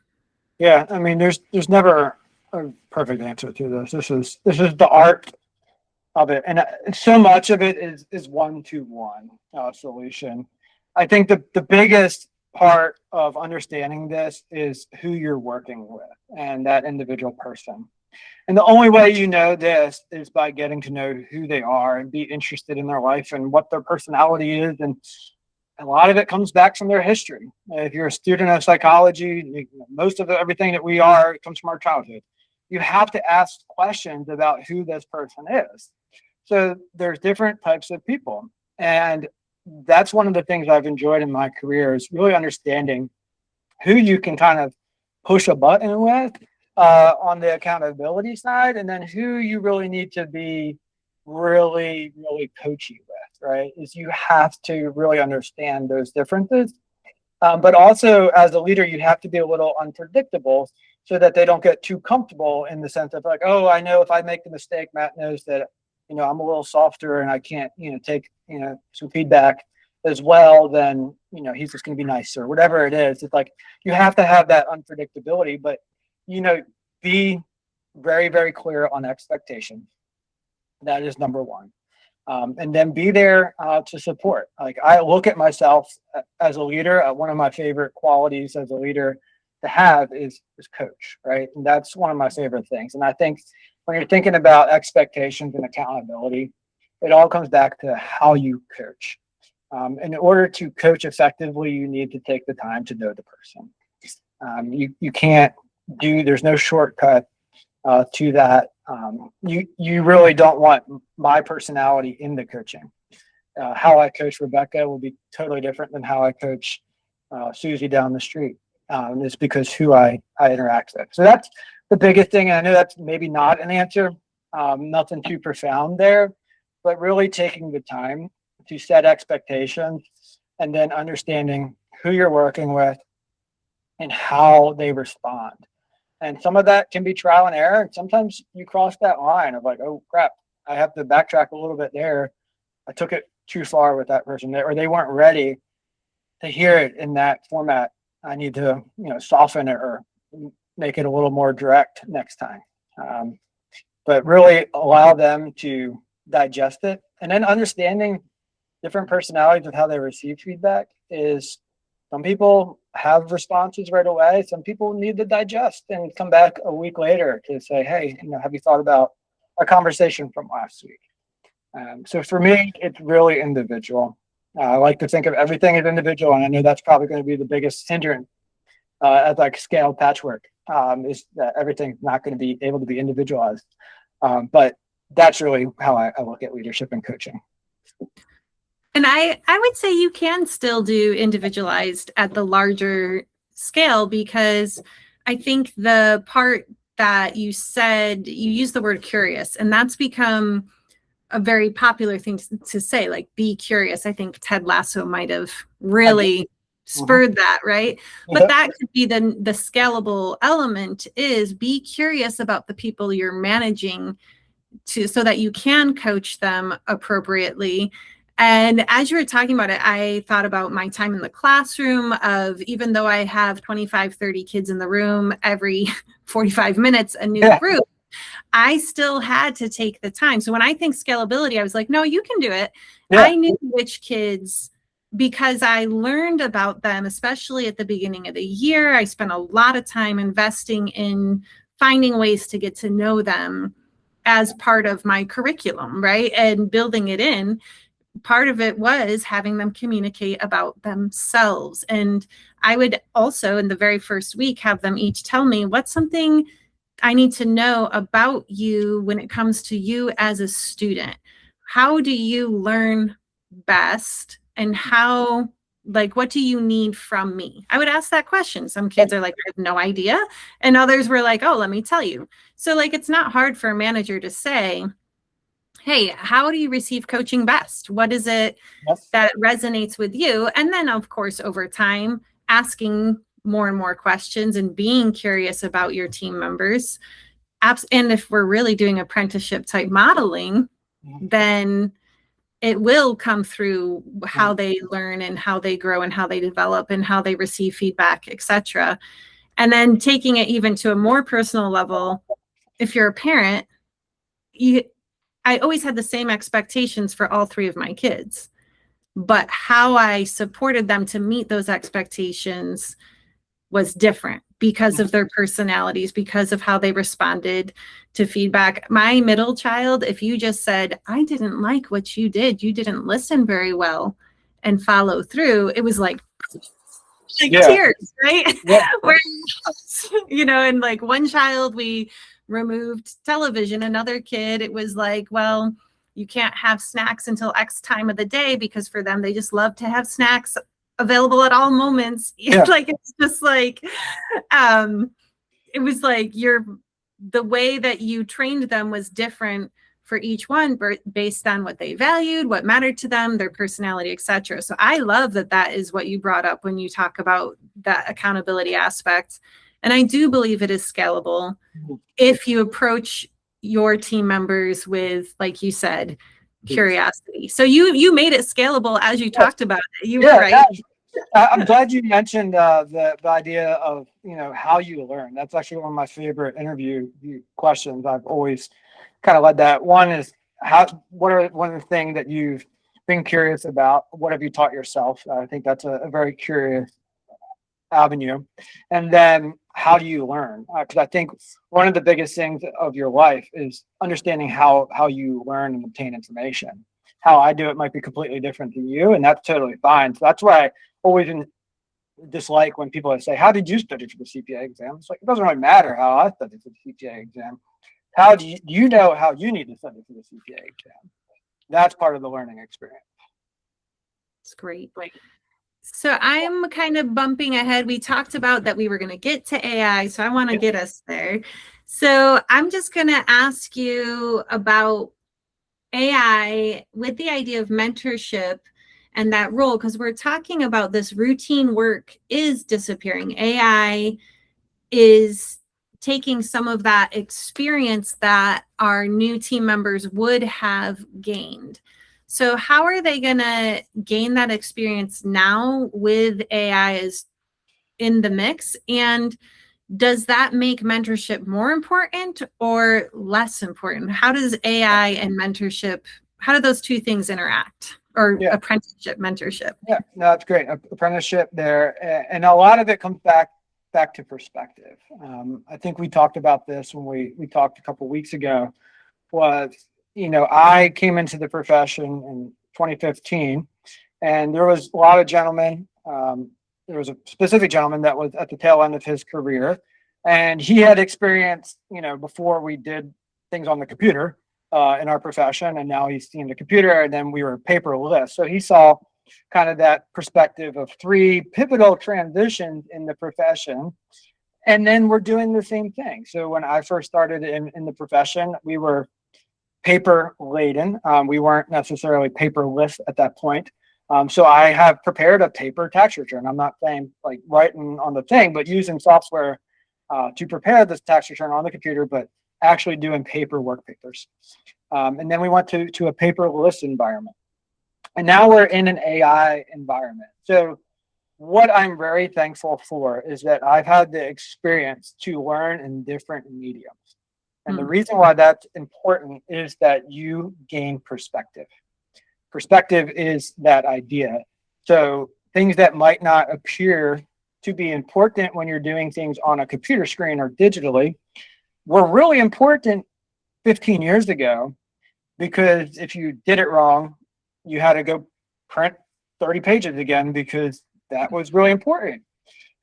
Yeah, I mean, there's never a perfect answer to this. This is the art of it, and so much of it is one-to-one solution. I think the biggest part of understanding this is who you're working with and that individual person. And the only way you know this is by getting to know who they are and be interested in their life and what their personality is. And a lot of it comes back from their history. If you're a student of psychology, most of everything that we are comes from our childhood. You have to ask questions about who this person is. So there's different types of people. And that's one of the things I've enjoyed in my career is really understanding who you can kind of push a button with on the accountability side, and then who you really need to be really, really coachy with, right? Is you have to really understand those differences. But also as a leader, you have to be a little unpredictable so that they don't get too comfortable in the sense of like, oh, I know if I make the mistake, Matt knows that, I'm a little softer and I can't, take, some feedback as well, then, he's just going to be nice or whatever it is. It's like, you have to have that unpredictability, but, be very, very clear on expectations. That is number one. And then be there to support. Like I look at myself as a leader. One of my favorite qualities as a leader to have is coach, right? And that's one of my favorite things. And I think when you're thinking about expectations and accountability, it all comes back to how you coach. In order to coach effectively, you need to take the time to know the person. You can't there's no shortcut to that. You really don't want my personality in the coaching. How I coach Rebecca will be totally different than how I coach Susie down the street. It's because who I interact with. So that's the biggest thing. And I know that's maybe not an answer, nothing too profound there, but really taking the time to set expectations and then understanding who you're working with and how they respond. And some of that can be trial and error. And sometimes you cross that line of like, oh crap, I have to backtrack a little bit there. I took it too far with that person there, or they weren't ready to hear it in that format. I need to, soften it or make it a little more direct next time. But really allow them to digest it. And then understanding different personalities of how they receive feedback is some people have responses right away. Some people need to digest and come back a week later to say, hey, have you thought about our conversation from last week? So for me, it's really individual. I like to think of everything as individual. And I know that's probably going to be the biggest hindrance as like scale patchwork is that everything's not going to be able to be individualized. But that's really how I look at leadership and coaching. And I would say you can still do individualized at the larger scale, because I think the part that you said, you used the word curious, and that's become a very popular thing to say, like, be curious. I think Ted Lasso might have really spurred that, right? But that could be the scalable element is be curious about the people you're managing so that you can coach them appropriately. And as you were talking about it, I thought about my time in the classroom of, even though I have 25, 30 kids in the room, every 45 minutes, a new group, I still had to take the time. So when I think scalability, I was like, no, you can do it. I knew which kids, because I learned about them, especially at the beginning of the year. I spent a lot of time investing in finding ways to get to know them as part of my curriculum, right? And building it in. Part of it was having them communicate about themselves. And I would also, in the very first week, have them each tell me what's something I need to know about you when it comes to you as a student. How do you learn best? And how, like, what do you need from me? I would ask that question. Some kids are like, I have no idea. And others were like, oh, let me tell you. So like, it's not hard for a manager to say, hey, how do you receive coaching best? What is it that resonates with you? And then, of course, over time, asking more and more questions and being curious about your team members And if we're really doing apprenticeship type modeling, then it will come through how they learn and how they grow and how they develop and how they receive feedback, etc. And then taking it even to a more personal level, if you're a parent, I always had the same expectations for all three of my kids, but how I supported them to meet those expectations was different because of their personalities, because of how they responded to feedback. My middle child, if you just said, I didn't like what you didn't listen very well and follow through, it was like tears, right? Yeah. Where, and like one child, we removed television. Another kid, it was like, well, you can't have snacks until X time of the day, because for them, they just love to have snacks available at all moments. Yeah. Like, it's just like, it was like the way that you trained them was different for each one, based on what they valued, what mattered to them, their personality, etc. So I love that is what you brought up when you talk about that accountability aspect. And I do believe it is scalable if you approach your team members with, like you said, curiosity. So you made it scalable as you talked about it. You were right. I'm glad you mentioned the idea of, how you learn. That's actually one of my favorite interview questions. I've always kind of led that. One is one of the things that you've been curious about? What have you taught yourself? I think that's a very curious avenue. And then how do you learn? Because I think one of the biggest things of your life is understanding how you learn and obtain information. How I do it might be completely different than you, and that's totally fine. So that's why I always dislike when people say, how did you study for the CPA exam? It's like, it doesn't really matter how I studied for the CPA exam. How do you know how you need to study for the CPA exam? That's part of the learning experience. It's great. So I'm kind of bumping ahead. We talked about that we were going to get to AI, so I want to get us there. So I'm just going to ask you about AI with the idea of mentorship and that role, because we're talking about this routine work is disappearing. AI is taking some of that experience that our new team members would have gained. So how are they going to gain that experience now with AI is in the mix? And does that make mentorship more important or less important? How does AI and mentorship, how do those two things interact? Or apprenticeship, mentorship? Yeah, no, that's great. Apprenticeship there. And a lot of it comes back to perspective. I think we talked about this when we talked a couple of weeks ago, was, I came into the profession in 2015, and there was a lot of gentlemen. There was a specific gentleman that was at the tail end of his career, and he had experience, before we did things on the computer in our profession, and now he's seen the computer, and then we were paperless. So he saw kind of that perspective of three pivotal transitions in the profession. And then we're doing the same thing. So when I first started in the profession, we were paper laden. We weren't necessarily paperless at that point. So I have prepared a paper tax return. I'm not saying like writing on the thing, but using software to prepare this tax return on the computer, but actually doing paper work papers. And then we went to a paperless environment. And now we're in an AI environment. So what I'm very thankful for is that I've had the experience to learn in different mediums. And the reason why that's important is that you gain perspective. Perspective is that idea. So things that might not appear to be important when you're doing things on a computer screen or digitally were really important 15 years ago, because if you did it wrong, you had to go print 30 pages again because that was really important.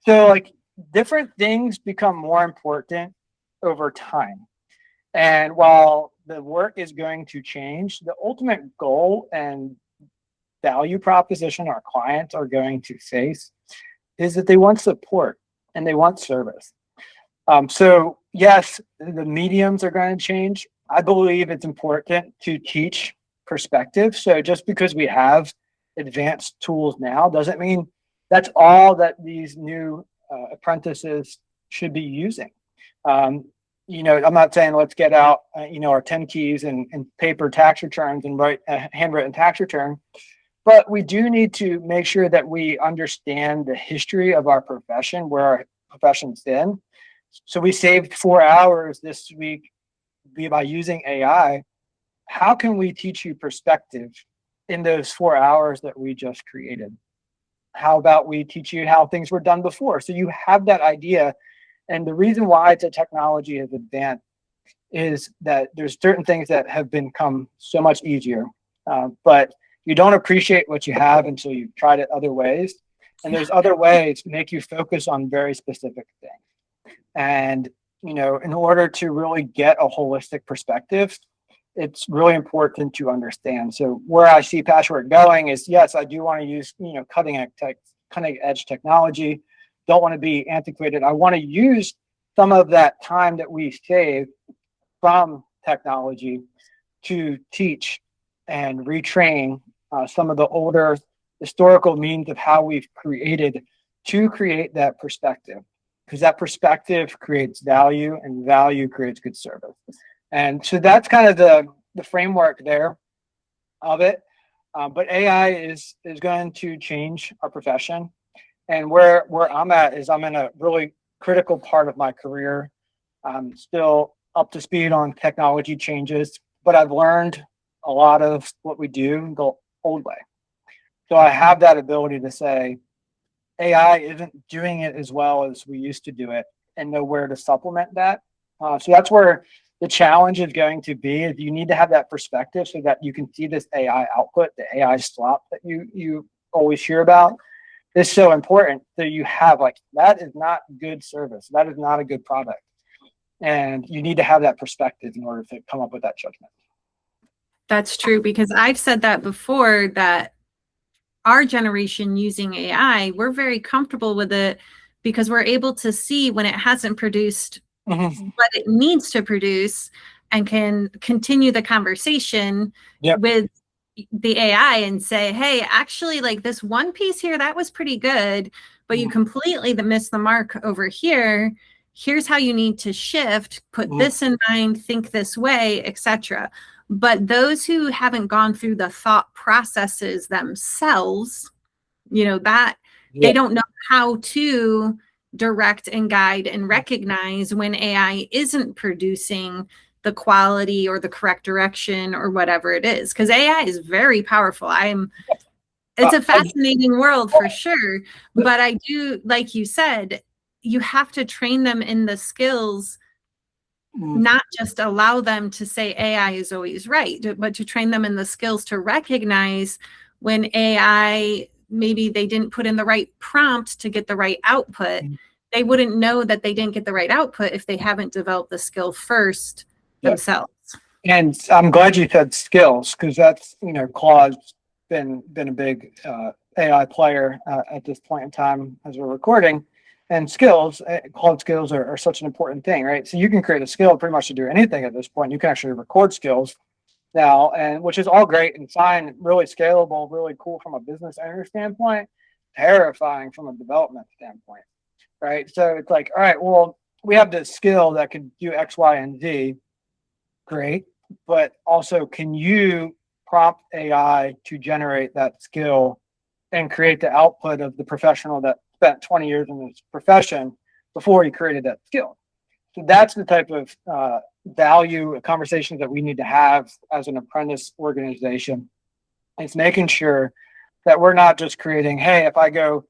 So like different things become more important over time. And while the work is going to change, the ultimate goal and value proposition our clients are going to face is that they want support and they want service. So yes, the mediums are going to change. I believe it's important to teach perspective. So just because we have advanced tools now doesn't mean that's all that these new apprentices should be using. I'm not saying let's get out, our 10 keys and paper tax returns and write a handwritten tax return, but we do need to make sure that we understand the history of our profession, where our profession's been. So we saved 4 hours this week by using AI. How can we teach you perspective in those 4 hours that we just created? How about we teach you how things were done before? So you have that idea. And the reason why the technology has advanced is that there's certain things that have become so much easier, but you don't appreciate what you have until you've tried it other ways. And there's other ways to make you focus on very specific things. And, in order to really get a holistic perspective, it's really important to understand. So where I see Patchwork going is, yes, I do want to use, cutting edge technology. Don't want to be antiquated. I want to use some of that time that we save from technology to teach and retrain some of the older historical means of how we've created that perspective, because that perspective creates value and value creates good service. And so that's kind of the framework there of it. But AI is going to change our profession. And where I'm at is I'm in a really critical part of my career. I'm still up to speed on technology changes, but I've learned a lot of what we do the old way. So I have that ability to say, AI isn't doing it as well as we used to do it, and know where to supplement that. So that's where the challenge is going to be, is you need to have that perspective so that you can see this AI output, the AI slop that you always hear about. Is so important that you have, that is not good service. That is not a good product. And you need to have that perspective in order to come up with that judgment. That's true, because I've said that before, that our generation using AI, we're very comfortable with it because we're able to see when it hasn't produced what it needs to produce and can continue the conversation with the AI and say, hey, actually, this one piece here, that was pretty good, but you completely missed the mark over here. Here's how you need to shift, put this in mind, think this way, etc. But those who haven't gone through the thought processes themselves, they don't know how to direct and guide and recognize when AI isn't producing the quality or the correct direction or whatever it is. Because AI is very powerful. It's a fascinating world for sure. But I do, like you said, you have to train them in the skills, not just allow them to say AI is always right, but to train them in the skills to recognize when AI, maybe they didn't put in the right prompt to get the right output. They wouldn't know that they didn't get the right output if they haven't developed the skill first themselves. And I'm glad you said skills, because that's, Claude's been a big AI player at this point in time as we're recording. And skills, Claude skills are such an important thing, right? So you can create a skill pretty much to do anything at this point. You can actually record skills now, and which is all great and fine, really scalable, really cool from a business owner standpoint, terrifying from a development standpoint, right? So it's like, all right, well, we have this skill that can do X, Y, and Z. Great. But also, can you prompt AI to generate that skill and create the output of the professional that spent 20 years in this profession before he created that skill? So that's the type of value conversations that we need to have as an apprentice organization. It's making sure that we're not just creating, hey, if I go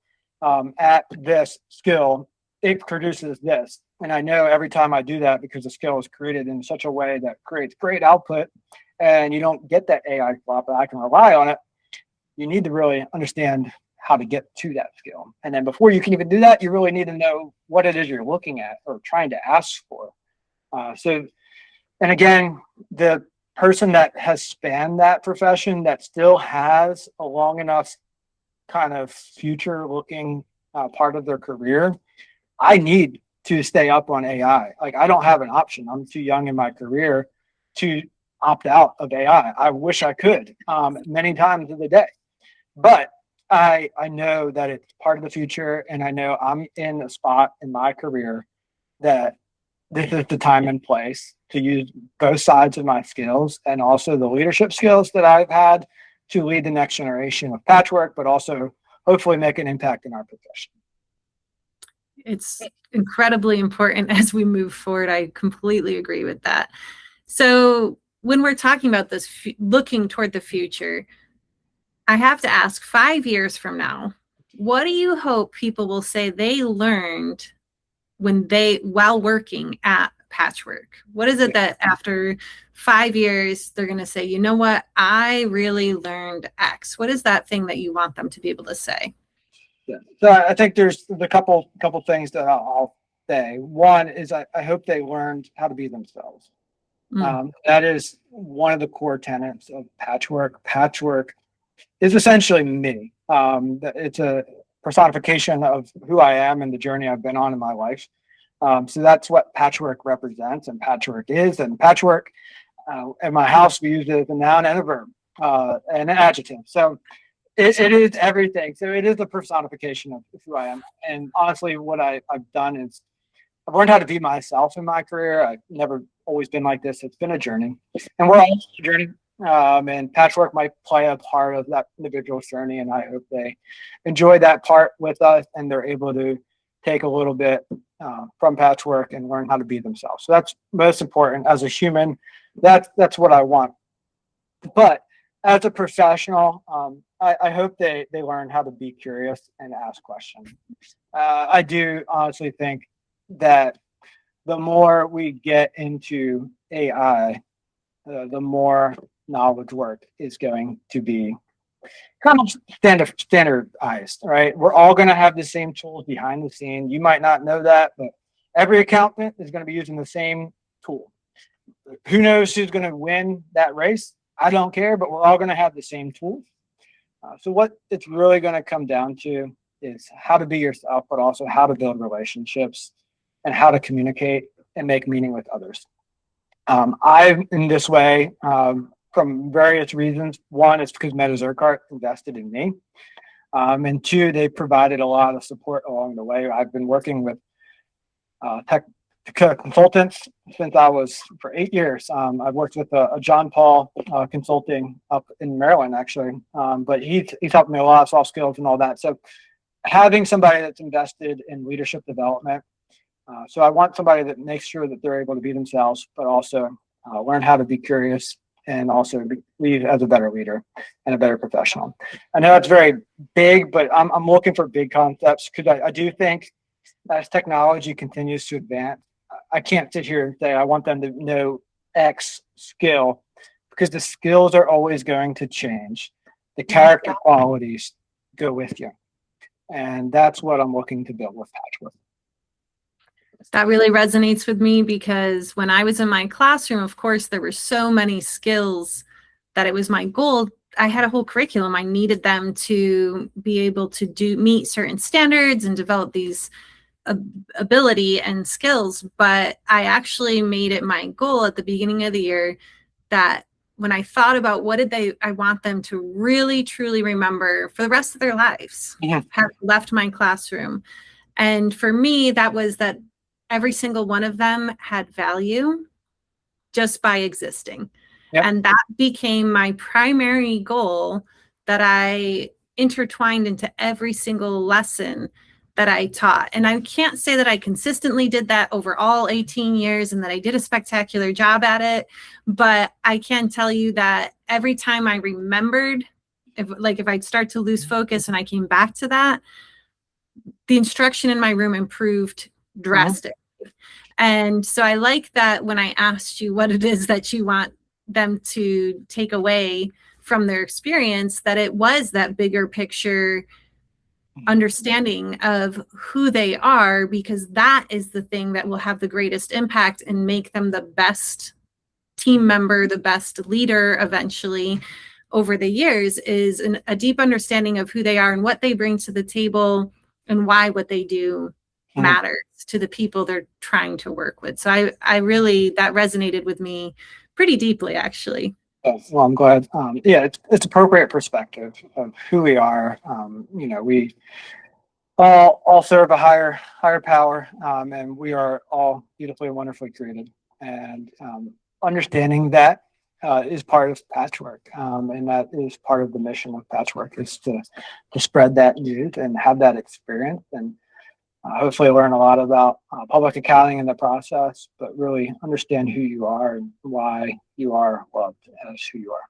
at this skill, it produces this. And I know every time I do that, because the skill is created in such a way that creates great output, and you don't get that AI flop, but I can rely on it. You need to really understand how to get to that skill. And then before you can even do that, you really need to know what it is you're looking at or trying to ask for. And again, the person that has spanned that profession, that still has a long enough kind of future looking part of their career, I need to stay up on AI. I don't have an option. I'm too young in my career to opt out of AI. I wish I could many times of the day, but I know that it's part of the future, and I know I'm in a spot in my career that this is the time and place to use both sides of my skills and also the leadership skills that I've had to lead the next generation of patchwork, but also hopefully make an impact in our profession. It's incredibly important as we move forward. I completely agree with that. So when we're talking about this, looking toward the future, I have to ask, 5 years from now, what do you hope people will say they learned while working at Patchwork? What is it that after 5 years, they're going to say, you know what, I really learned X? What is that thing that you want them to be able to say? Yeah. So I think there's a couple things that I'll say. One is I hope they learned how to be themselves. That is one of the core tenets of Patchwork. Patchwork is essentially me. It's a personification of who I am and the journey I've been on in my life. So that's what Patchwork represents and Patchwork is. And Patchwork, at my house, we use it as a noun and a verb and an adjective. So it is everything. So it is the personification of who I am. And honestly, what I've done is I've learned how to be myself in my career. I've never always been like this. It's been a journey, and we're all on a journey. And Patchwork might play a part of that individual's journey, and I hope they enjoy that part with us, and they're able to take a little bit from Patchwork and learn how to be themselves. So that's most important as a human. That's what I want. But as a professional, I hope they learn how to be curious and ask questions. I do honestly think that the more we get into AI, the more knowledge work is going to be kind of standardized, right? We're all going to have the same tools behind the scene. You might not know that, but every accountant is going to be using the same tool. Who knows who's going to win that race? I don't care, but we're all going to have the same tools. So what it's really going to come down to is how to be yourself, but also how to build relationships and how to communicate and make meaning with others. I'm in this way from various reasons. One is because Meta Zurkart invested in me. And two, they provided a lot of support along the way. I've been working with tech consultants since I was for 8 years. I've worked with a John Paul consulting up in Maryland, actually. But he's helped me a lot of soft skills and all that. So having somebody that's invested in leadership development. So I want somebody that makes sure that they're able to be themselves, but also learn how to be curious and also lead as a better leader and a better professional. I know it's very big, but I'm looking for big concepts because I do think as technology continues to advance, I can't sit here and say I want them to know X skill because the skills are always going to change. The character qualities go with you. And that's what I'm looking to build with Patchwork. That really resonates with me because when I was in my classroom, of course, there were so many skills that it was my goal. I had a whole curriculum. I needed them to be able to meet certain standards and develop these ability and skills. But I actually made it my goal at the beginning of the year that when I thought about what I want them to really, truly remember for the rest of their lives, have left my classroom. And for me, that was that every single one of them had value just by existing. Yep. And that became my primary goal that I intertwined into every single lesson that I taught. And I can't say that I consistently did that over all 18 years and that I did a spectacular job at it, but I can tell you that every time I remembered, if I'd start to lose focus and I came back to that, the instruction in my room improved drastically. And so I like that when I asked you what it is that you want them to take away from their experience, that it was that bigger picture understanding of who they are, because that is the thing that will have the greatest impact and make them the best team member, the best leader eventually over the years, is a deep understanding of who they are and what they bring to the table and why what they do matters to the people they're trying to work with. So I really, that resonated with me pretty deeply, actually. Well, I'm glad. Yeah, it's appropriate perspective of who we are. all serve a higher power, and we are all beautifully and wonderfully created. And understanding that is part of Patchwork, and that is part of the mission of Patchwork, is to spread that news and have that experience, and hopefully learn a lot about public accounting in the process, but really understand who you are and why you are loved as who you are.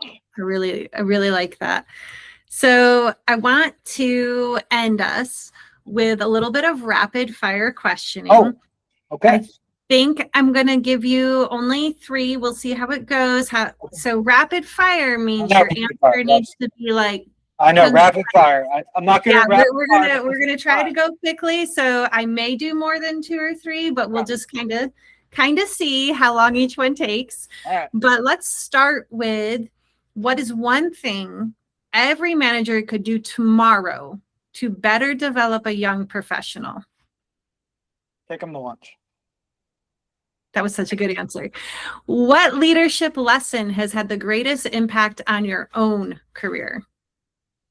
I really like that. So I want to end us with a little bit of rapid fire questioning. Oh, okay. I think I'm going to give you only 3. We'll see how it goes. So rapid fire means your answer needs to be like, I know, rapid fire. I'm not going to we're gonna try to go quickly. So I may do more than 2 or 3, but we'll just kind of see how long each one takes. All right. But let's start with, what is one thing every manager could do tomorrow to better develop a young professional? Take them to lunch. That was such a good answer. What leadership lesson has had the greatest impact on your own career?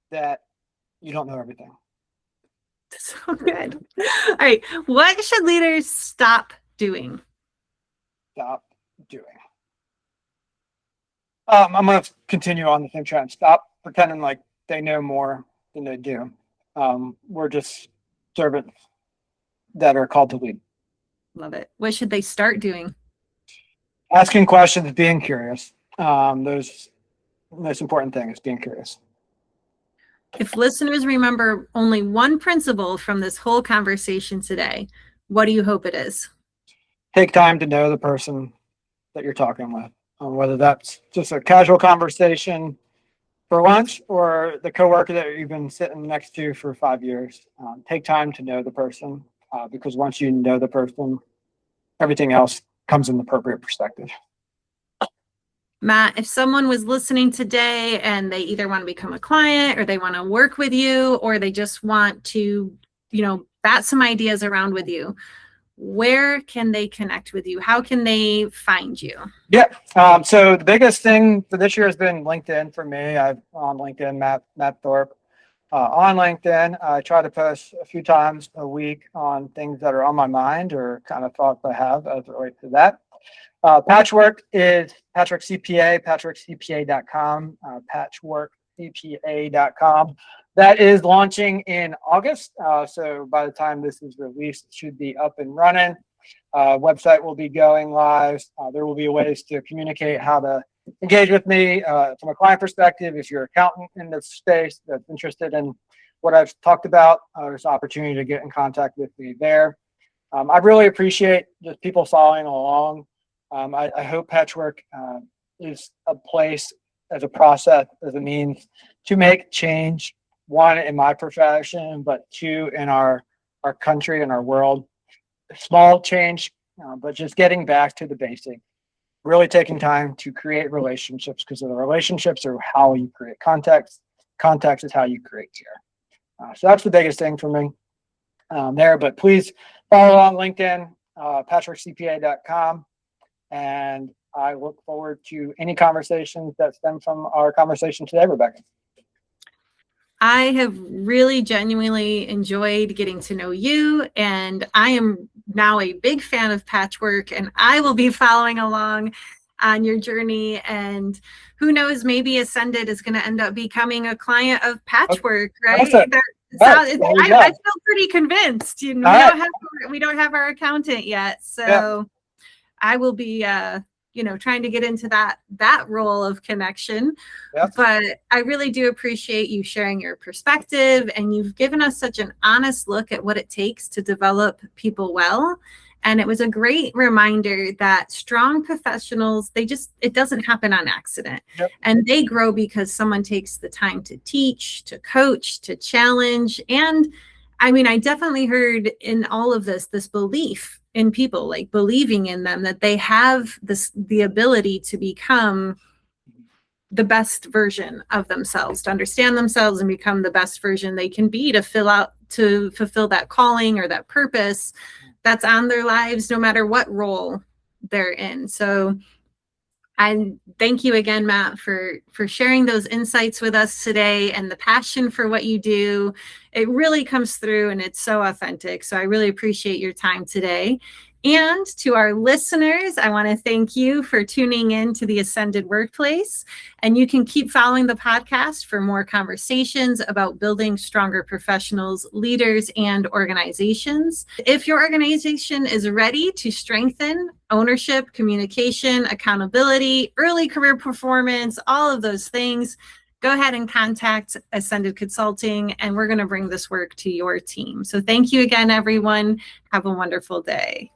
That you don't know everything. So good. All right. What should leaders stop doing? Stop doing. I'm going to continue on the same trend. Stop pretending like they know more than they do. We're just servants that are called to lead. Love it. What should they start doing? Asking questions, being curious. Those most important thing is being curious. If listeners remember only one principle from this whole conversation today, what do you hope it is? Take time to know the person that you're talking with, whether that's just a casual conversation for lunch or the coworker that you've been sitting next to for 5 years. Take time to know the person, because once you know the person, everything else comes in the appropriate perspective. Matt, if someone was listening today and they either want to become a client, or they want to work with you, or they just want to, bat some ideas around with you, where can they connect with you? How can they find you? Yeah. So the biggest thing for this year has been LinkedIn for me. I'm on LinkedIn, Matt Thorpe. On LinkedIn, I try to post a few times a week on things that are on my mind or kind of thoughts I have as it relates to that. Patchwork is Patchwork CPA, patchworkcpa.com, patchworkcpa.com. That is launching in August. So by the time this is released, it should be up and running. Website will be going live. There will be ways to communicate how to engage with me from a client perspective. If you're an accountant in this space that's interested in what I've talked about, there's an opportunity to get in contact with me there. I really appreciate just people following along. I hope Patchwork is a place, as a process, as a means to make change, one, in my profession, but two, in our country and our world. Small change, but just getting back to the basics, really taking time to create relationships, because the relationships are how you create context. Context is how you create care. So that's the biggest thing for me there. But please follow on LinkedIn, patchworkcpa.com. And I look forward to any conversations that stem from our conversation today, Rebecca. I have really genuinely enjoyed getting to know you, and I am now a big fan of Patchwork, and I will be following along on your journey. And who knows, maybe Ascended is going to end up becoming a client of Patchwork, right? Awesome. I feel pretty convinced. We don't have our accountant yet, so yeah. I will be trying to get into that role of connection. Yep. But I really do appreciate you sharing your perspective, and you've given us such an honest look at what it takes to develop people well. And it was a great reminder that strong professionals, it doesn't happen on accident. Yep. And they grow because someone takes the time to teach, to coach, to challenge. And I mean, I definitely heard in all of this belief in people, like believing in them, that they have the ability to become the best version of themselves, to understand themselves and become the best version they can be, to fulfill that calling or that purpose that's on their lives, no matter what role they're in. So And thank you again, Matt, for sharing those insights with us today and the passion for what you do. It really comes through and it's so authentic. So I really appreciate your time today. And to our listeners, I want to thank you for tuning in to the Ascended Workplace. And you can keep following the podcast for more conversations about building stronger professionals, leaders, and organizations. If your organization is ready to strengthen ownership, communication, accountability, early career performance, all of those things, go ahead and contact Ascended Consulting, and we're going to bring this work to your team. So thank you again, everyone. Have a wonderful day.